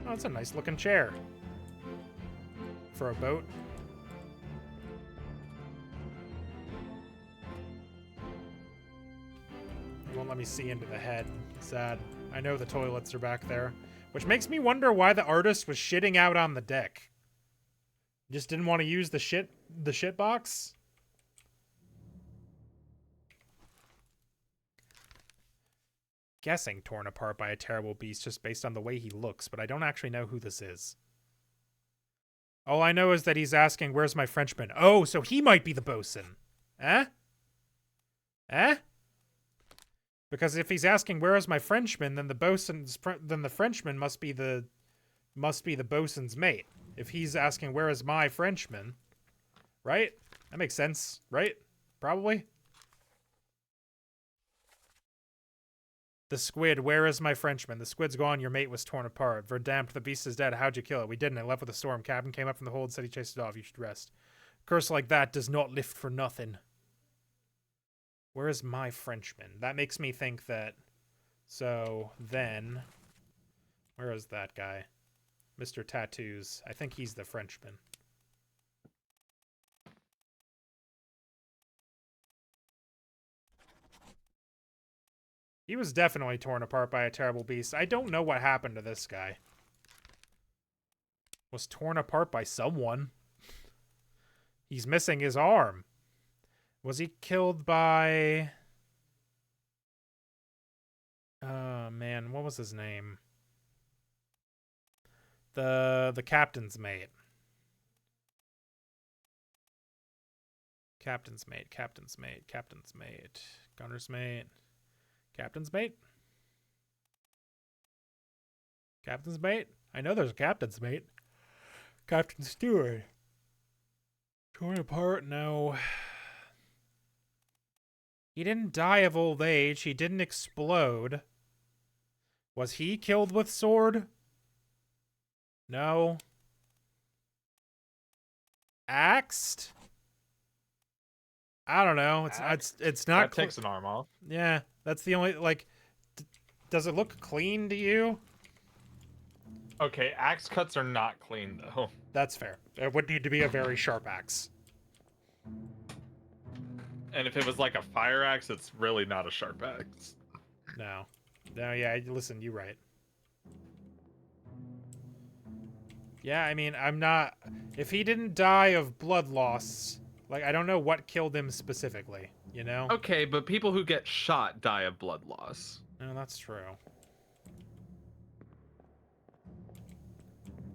Speaker 1: Oh, it's a nice looking chair. For a boat. It won't let me see into the head. Sad. I know the toilets are back there. Which makes me wonder why the artist was shitting out on the deck. Just didn't want to use the shit box? Guessing torn apart by a terrible beast just based on the way he looks, but I don't actually know who this is. All I know is that he's asking, where's my Frenchman? Oh, so he might be the bosun. Eh? Eh? Because if he's asking, where is my Frenchman, then the Frenchman must be the bosun's mate. If he's asking, where is my Frenchman? Right? That makes sense, right? Probably. The squid, where is my Frenchman? The squid's gone, your mate was torn apart. Verdammt, the beast is dead. How'd you kill it? We didn't. It left with a storm. Captain came up from the hold and said he chased it off. You should rest. Curse like that does not lift for nothing. Where is my Frenchman? That makes me think that... So, then... Where is that guy? Mr. Tattoos. I think he's the Frenchman. He was definitely torn apart by a terrible beast. I don't know what happened to this guy. Was torn apart by someone. He's missing his arm. Was he killed by... Oh, man. What was his name? The captain's mate. Captain's mate. Captain's mate. Captain's mate. Gunner's mate. Captain's mate? Captain's mate? I know there's a captain's mate. Captain Stewart. Torn apart? No. He didn't die of old age. He didn't explode. Was he killed with sword? No. Axed? I don't know. It's not.
Speaker 2: That takes an arm off.
Speaker 1: Yeah, that's the only, like, does it look clean to you?
Speaker 2: Okay, axe cuts are not clean though.
Speaker 1: That's fair. It would need to be a very sharp axe.
Speaker 2: And if it was like a fire axe, it's really not a sharp axe.
Speaker 1: No. No, yeah, listen, you're right. Yeah, I mean, I'm not... If he didn't die of blood loss, like, I don't know what killed him specifically, you know?
Speaker 2: Okay, but people who get shot die of blood loss.
Speaker 1: No, that's true.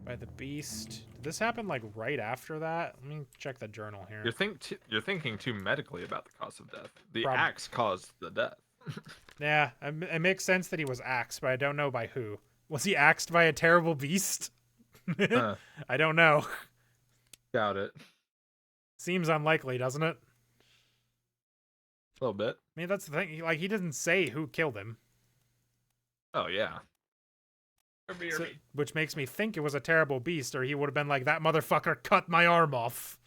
Speaker 1: By the beast. Did this happen, like, right after that? Let me check the journal here.
Speaker 2: You're thinking too medically about the cause of death. The
Speaker 1: Prob-
Speaker 2: axe caused the death.
Speaker 1: Yeah, it makes sense that he was axed, but I don't know by who. Was he axed by a terrible beast? I don't know.
Speaker 2: Doubt it.
Speaker 1: Seems unlikely, doesn't it?
Speaker 2: A little bit.
Speaker 1: I mean, that's the thing. Like, he didn't say who killed him.
Speaker 2: Oh, yeah.
Speaker 1: So, which makes me think it was a terrible beast, or he would have been like, that motherfucker cut my arm off.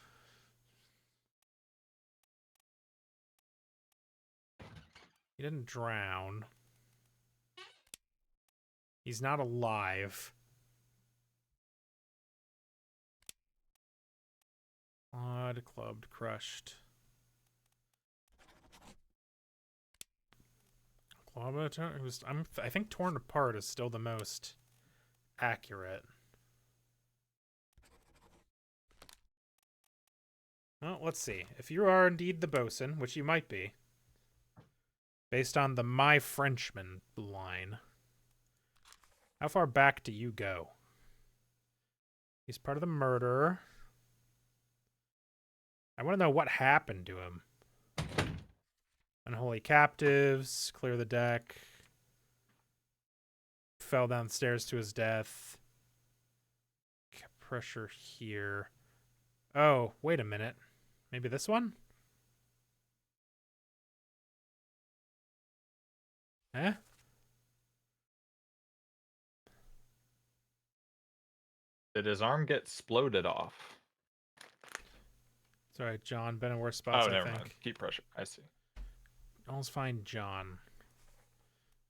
Speaker 1: He didn't drown. He's not alive. Odd, clubbed, crushed. I think torn apart is still the most accurate. Well, let's see. If you are indeed the bosun, which you might be, based on the My Frenchman line, how far back do you go? He's part of the murder. I want to know what happened to him. Unholy captives, clear the deck. Fell downstairs to his death. Pressure here. Oh, wait a minute. Maybe this one? Eh?
Speaker 2: Did his arm get exploded off?
Speaker 1: Sorry, John. Been in worse spots,
Speaker 2: Oh,
Speaker 1: I
Speaker 2: never
Speaker 1: think.
Speaker 2: mind. Keep pressure. I see.
Speaker 1: Almost find John.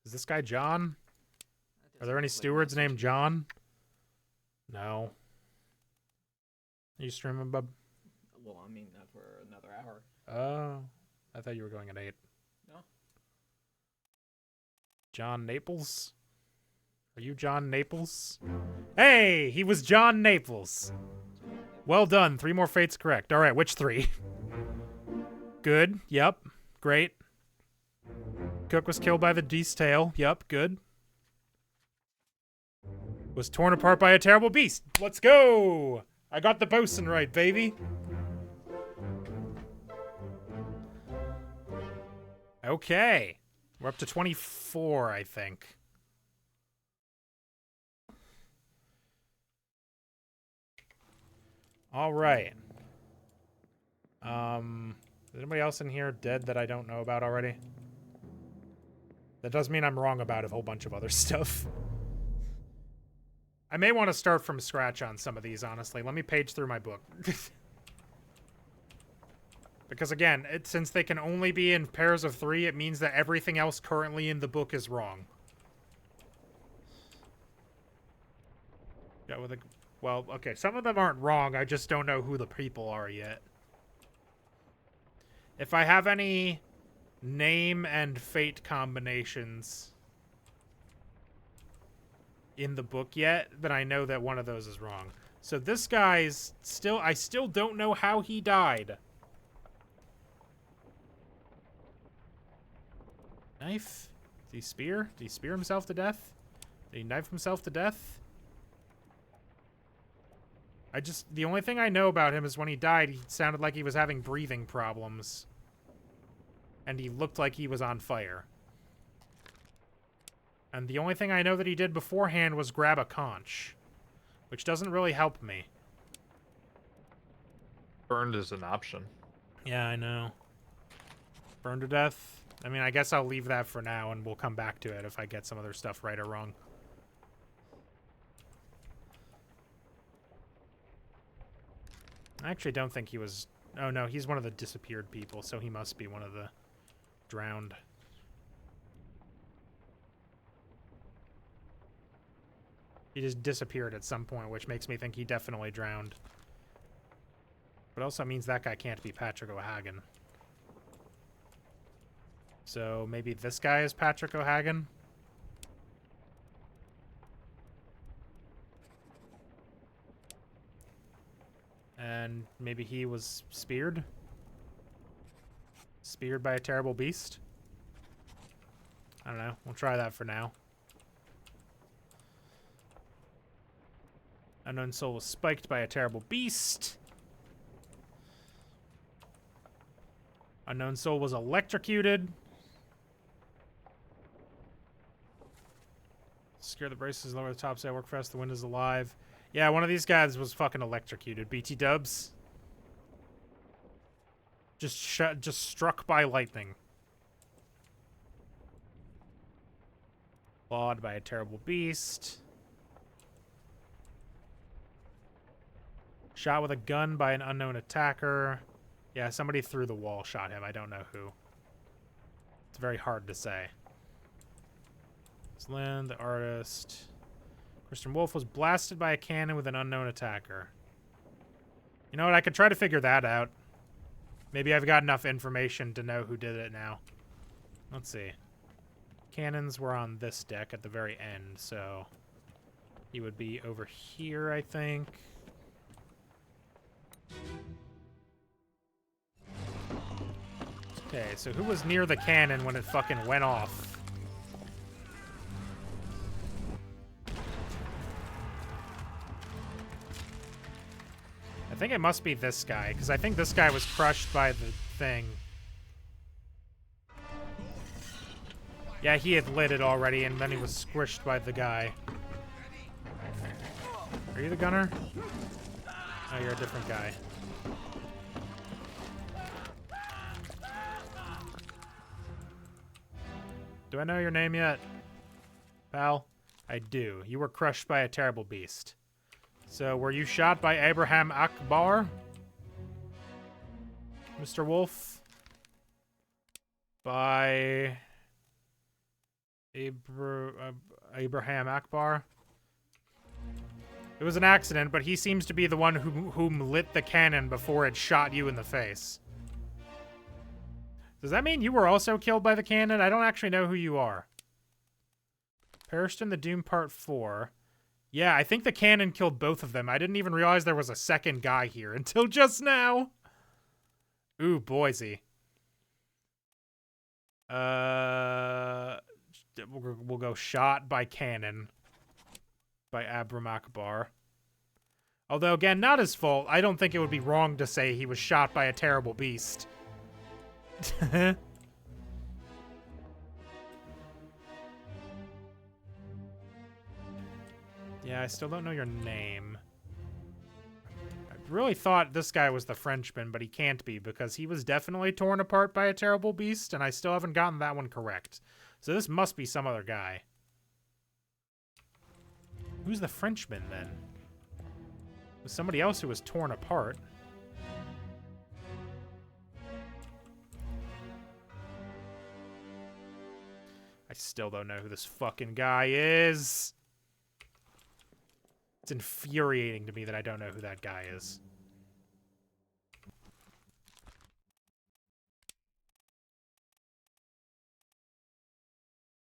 Speaker 1: Is this guy John? Are there any stewards named John? No. Are you streaming, bub?
Speaker 8: Well, I mean, not for another hour.
Speaker 1: Oh. I thought you were going at 8.
Speaker 8: No.
Speaker 1: John Naples? Are you John Naples? Hey! He was John Naples! Well done. 3 more fates correct. Alright, which 3? Good. Yep. Great. Cook was killed by the Dee's tail. Yep. Good. Was torn apart by a terrible beast. Let's go! I got the bosun right, baby. Okay. We're up to 24, I think. All right. Is anybody else in here dead that I don't know about already? That does mean I'm wrong about a whole bunch of other stuff. I may want to start from scratch on some of these, honestly. Let me page through my book. Because again, since they can only be in pairs of 3, it means that everything else currently in the book is wrong. Yeah, well, okay, some of them aren't wrong, I just don't know who the people are yet. If I have any name and fate combinations in the book yet, then I know that one of those is wrong. So this guy's still... I still don't know how he died. Knife? Did he spear? Did he spear himself to death? Did he knife himself to death? The only thing I know about him is when he died, he sounded like he was having breathing problems. And he looked like he was on fire. And the only thing I know that he did beforehand was grab a conch. Which doesn't really help me.
Speaker 2: Burned is an option.
Speaker 1: Yeah, I know. Burned to death? I mean, I guess I'll leave that for now and we'll come back to it if I get some other stuff right or wrong. I actually don't think he was... Oh, no, he's one of the disappeared people, so he must be one of the drowned. He just disappeared at some point, which makes me think he definitely drowned. But also means that guy can't be Patrick O'Hagan. So maybe this guy is Patrick O'Hagan? And maybe he was speared? Speared by a terrible beast? I don't know. We'll try that for now. Unknown soul was spiked by a terrible beast. Unknown soul was electrocuted. Secure the braces, lower the top sail, work fast, the wind is alive. Yeah, one of these guys was fucking electrocuted. BT dubs. Just struck by lightning. Clawed by a terrible beast. Shot with a gun by an unknown attacker. Yeah, somebody through the wall shot him. I don't know who. It's very hard to say. It's Lynn, the artist. Christian Wolf was blasted by a cannon with an unknown attacker. You know what? I could try to figure that out. Maybe I've got enough information to know who did it now. Let's see. Cannons were on this deck at the very end, so he would be over here, I think. Okay, so who was near the cannon when it fucking went off? I think it must be this guy, because I think this guy was crushed by the thing. Yeah, he had lit it already, and then he was squished by the guy. Are you the gunner? Oh, you're a different guy. Do I know your name yet, pal? I do. You were crushed by a terrible beast. So, were you shot by Abraham Akbar? Mr. Wolf? By... Abraham Akbar? It was an accident, but he seems to be the one whom lit the cannon before it shot you in the face. Does that mean you were also killed by the cannon? I don't actually know who you are. Perished in the Doom Part 4. Yeah, I think the cannon killed both of them. I didn't even realize there was a second guy here until just now. Ooh, Boise. We'll go shot by cannon by Abram Akbar. Although, again, not his fault. I don't think it would be wrong to say he was shot by a terrible beast. Yeah, I still don't know your name. I really thought this guy was the Frenchman, but he can't be because he was definitely torn apart by a terrible beast, and I still haven't gotten that one correct. So this must be some other guy. Who's the Frenchman, then? It was somebody else who was torn apart. I still don't know who this fucking guy is. It's infuriating to me that I don't know who that guy is.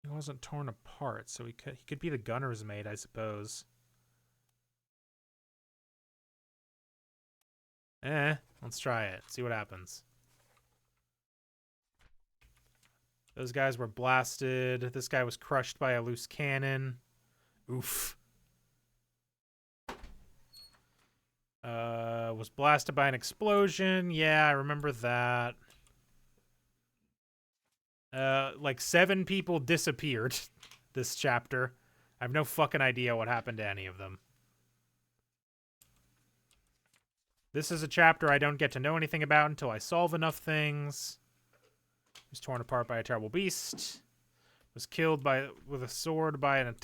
Speaker 1: He wasn't torn apart, so he could be the gunner's mate, I suppose. Let's try it. See what happens. Those guys were blasted. This guy was crushed by a loose cannon. Oof. Was blasted by an explosion. Yeah, I remember that. Like 7 people disappeared this chapter. I have no fucking idea what happened to any of them. This is a chapter I don't get to know anything about until I solve enough things. Was torn apart by a terrible beast. Was killed with a sword by an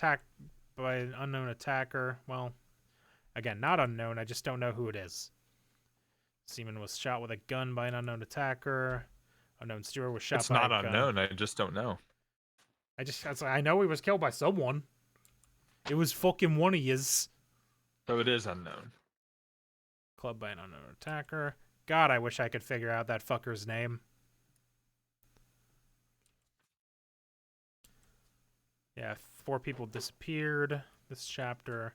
Speaker 1: unknown attacker. Well, again, not unknown. I just don't know who it is. Seaman was shot with a gun by an unknown attacker. Unknown steward was shot by a gun.
Speaker 2: It's not unknown. I just don't know.
Speaker 1: I know he was killed by someone. It was fucking one of yous.
Speaker 2: So it is unknown.
Speaker 1: Clubbed by an unknown attacker. God, I wish I could figure out that fucker's name. Yeah, 4 people disappeared this chapter.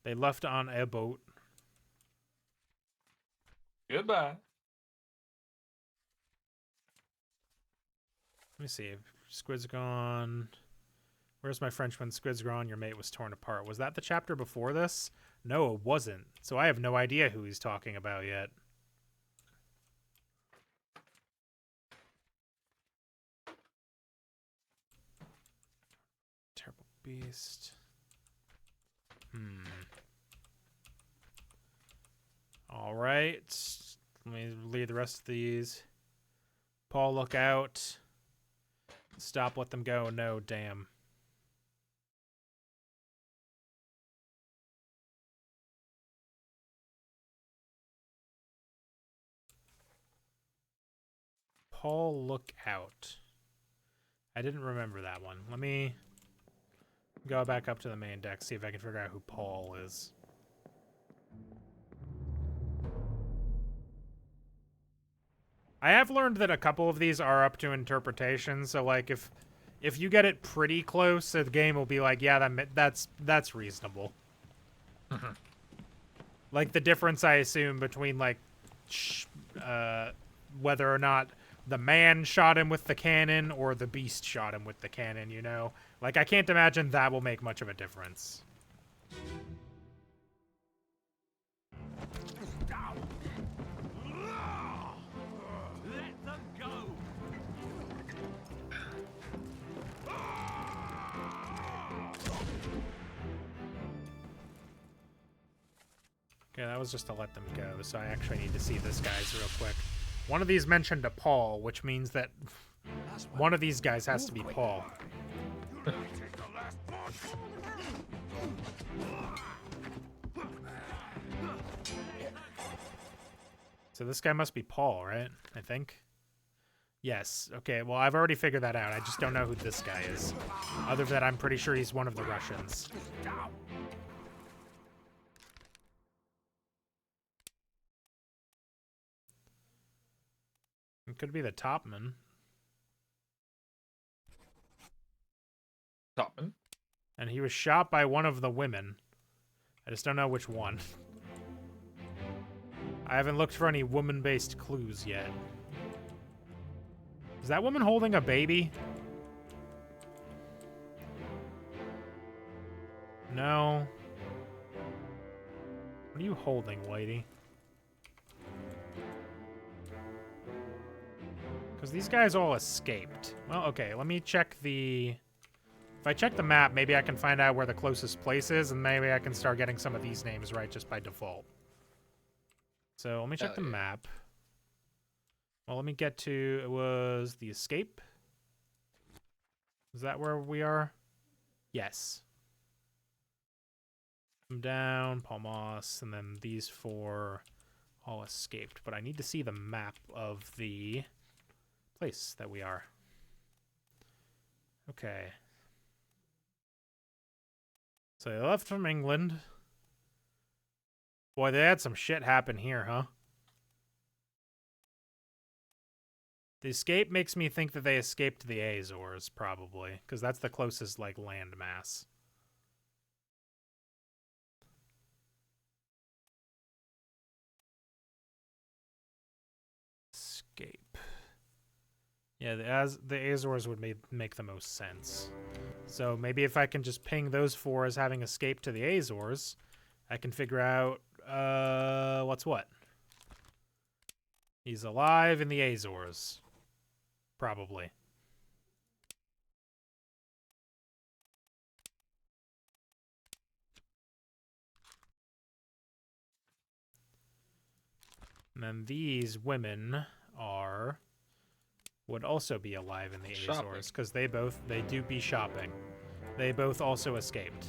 Speaker 1: They left on a boat.
Speaker 2: Goodbye.
Speaker 1: Let me see. Squid's gone. Where's my Frenchman? Squid's gone. Your mate was torn apart. Was that the chapter before this? No, it wasn't. So I have no idea who he's talking about yet. Terrible beast. All right. Let me read the rest of these. Paul, look out. Stop, let them go. No, damn. Paul, look out. I didn't remember that one. Let me go back up to the main deck, see if I can figure out who Paul is. I have learned that a couple of these are up to interpretation, so like if you get it pretty close, the game will be like, yeah, that's reasonable. Like the difference I assume between like whether or not the man shot him with the cannon or the beast shot him with the cannon, you know? Like, I can't imagine that will make much of a difference.
Speaker 4: Let them go!
Speaker 1: Okay, that was just to let them go, so I actually need to see this guy's real quick. One of these mentioned a Paul, which means that one of these guys has to be Paul. So this guy must be Paul, right? I think. Yes. Okay, well, I've already figured that out. I just don't know who this guy is. Other than that, I'm pretty sure he's one of the Russians. It could be the topman.
Speaker 2: Topman.
Speaker 1: And he was shot by one of the women. I just don't know which one. I haven't looked for any woman-based clues yet. Is that woman holding a baby? No. What are you holding, lady? Because these guys all escaped. Well, okay, let me check the... If I check the map, maybe I can find out where the closest place is, and maybe I can start getting some of these names right just by default. So let me check the map. Well, let me get to... It was the escape. Is that where we are? Yes. I'm down, Palmas, and then these four all escaped. But I need to see the map of the place that we are. Okay. So they left from England. Boy, they had some shit happen here, huh? The escape makes me think that they escaped the Azores, probably, because that's the closest, like, land mass. Escape. Yeah, the Azores would make the most sense. So maybe if I can just ping those four as having escaped to the Azores, I can figure out what's what. He's alive in the Azores. Probably. And then these women would also be alive in the Azores because they do be shopping. They both also escaped.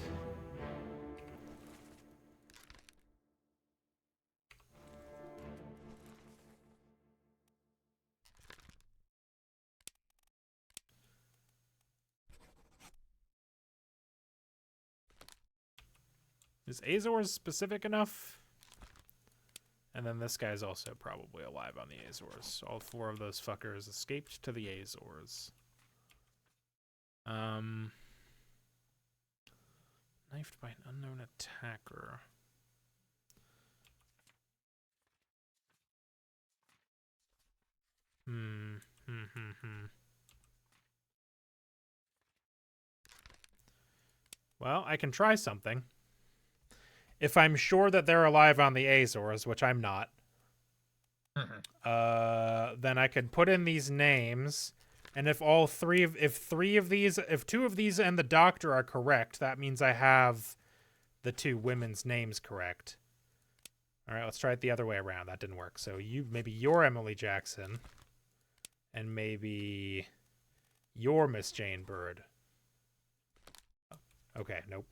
Speaker 1: Is Azores specific enough? And then this guy's also probably alive on the Azores. All four of those fuckers escaped to the Azores. Knifed by an unknown attacker. Well, I can try something. If I'm sure that they're alive on the Azores, which I'm not, then I could put in these names, and if two of these and the doctor are correct, that means I have the two women's names correct. All right, let's try it the other way around. That didn't work. So maybe you're Emily Jackson, and maybe you're Miss Jane Bird. Okay, nope.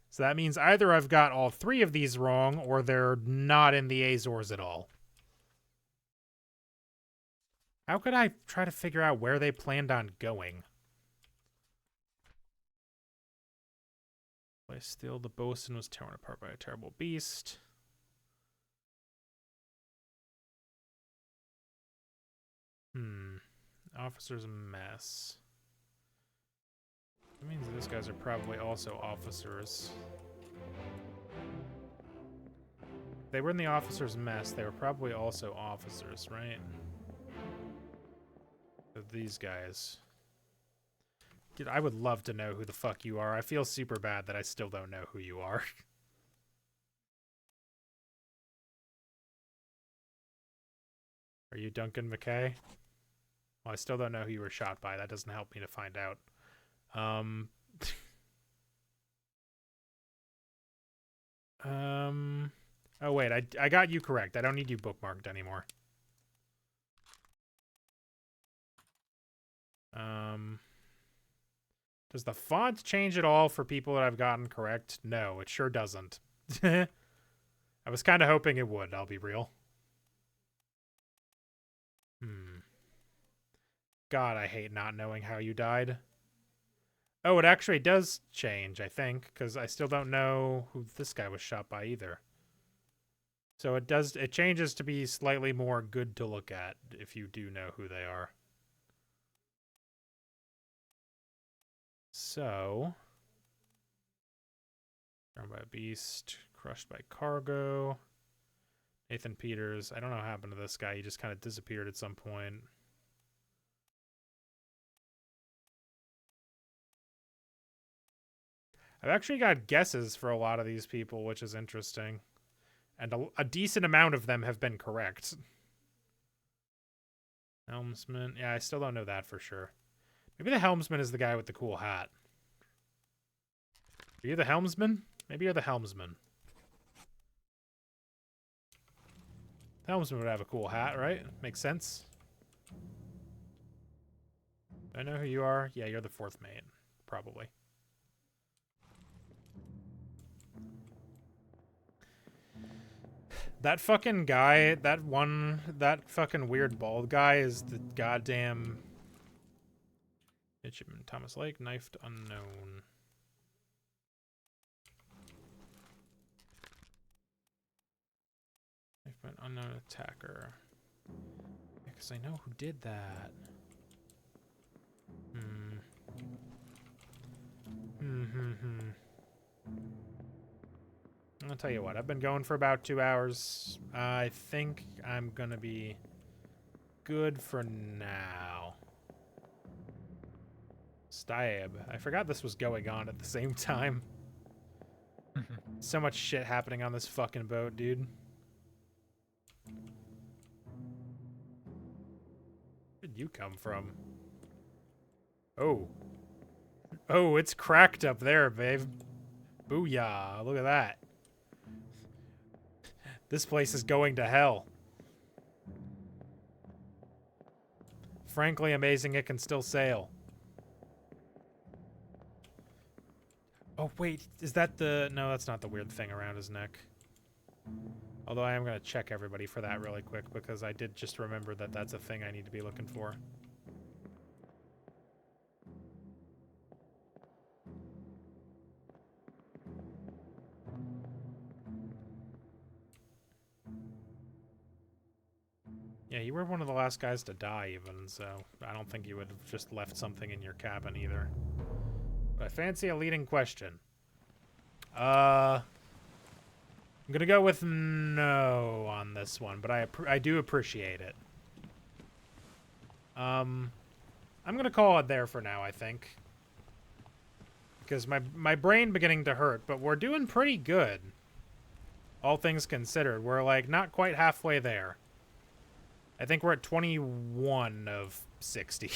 Speaker 1: So that means either I've got all three of these wrong, or they're not in the Azores at all. How could I try to figure out where they planned on going? Still, the bosun was torn apart by a terrible beast. Officer's a mess. That means those guys are probably also officers. They were in the officers' mess. They were probably also officers, right? These guys. Dude, I would love to know who the fuck you are. I feel super bad that I still don't know who you are. Are you Duncan McKay? Well, I still don't know who you were shot by. That doesn't help me to find out. Oh, wait. I got you correct. I don't need you bookmarked anymore. Does the font change at all for people that I've gotten correct? No, it sure doesn't. I was kind of hoping it would, I'll be real. God, I hate not knowing how you died. Oh, it actually does change, I think, because I still don't know who this guy was shot by either. So it changes to be slightly more good to look at if you do know who they are. So, thrown by a beast, crushed by cargo. Nathan Peters. I don't know what happened to this guy. He just kind of disappeared at some point. I've actually got guesses for a lot of these people, which is interesting. And a decent amount of them have been correct. Helmsman. Yeah, I still don't know that for sure. Maybe the helmsman is the guy with the cool hat. Are you the helmsman? Maybe you're the helmsman. The helmsman would have a cool hat, right? Makes sense. Do I know who you are? Yeah, you're the fourth mate. Probably. That fucking guy, that fucking weird bald guy is the goddamn... Midshipman Thomas Lake, knifed unknown. Knifed unknown attacker. Because I know who did that. I'll tell you what, I've been going for about 2 hours. I think I'm gonna be good for now. Stiab. I forgot this was going on at the same time. So much shit happening on this fucking boat, dude. Where'd you come from? Oh. Oh, it's cracked up there, babe. Booyah. Look at that. This place is going to hell. Frankly, amazing it can still sail. Oh, wait. Is that the... No, that's not the weird thing around his neck. Although I am going to check everybody for that really quick, because I did just remember that that's a thing I need to be looking for. Yeah, you were one of the last guys to die, even, so I don't think you would have just left something in your cabin, either. But I fancy a leading question. I'm gonna go with no on this one, but I do appreciate it. I'm gonna call it there for now, I think. Because my brain beginning to hurt, but we're doing pretty good. All things considered, we're like not quite halfway there. I think we're at 21 of 60.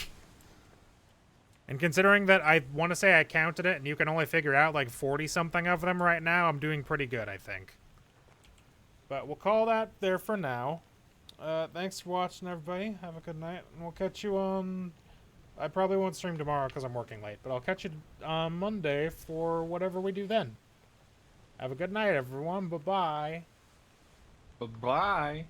Speaker 1: And considering that I want to say I counted it and you can only figure out like 40-something of them right now, I'm doing pretty good, I think. But we'll call that there for now. Thanks for watching, everybody. Have a good night. And we'll catch you on... I probably won't stream tomorrow because I'm working late. But I'll catch you on Monday for whatever we do then. Have a good night, everyone. Bye-bye.
Speaker 2: Bye-bye.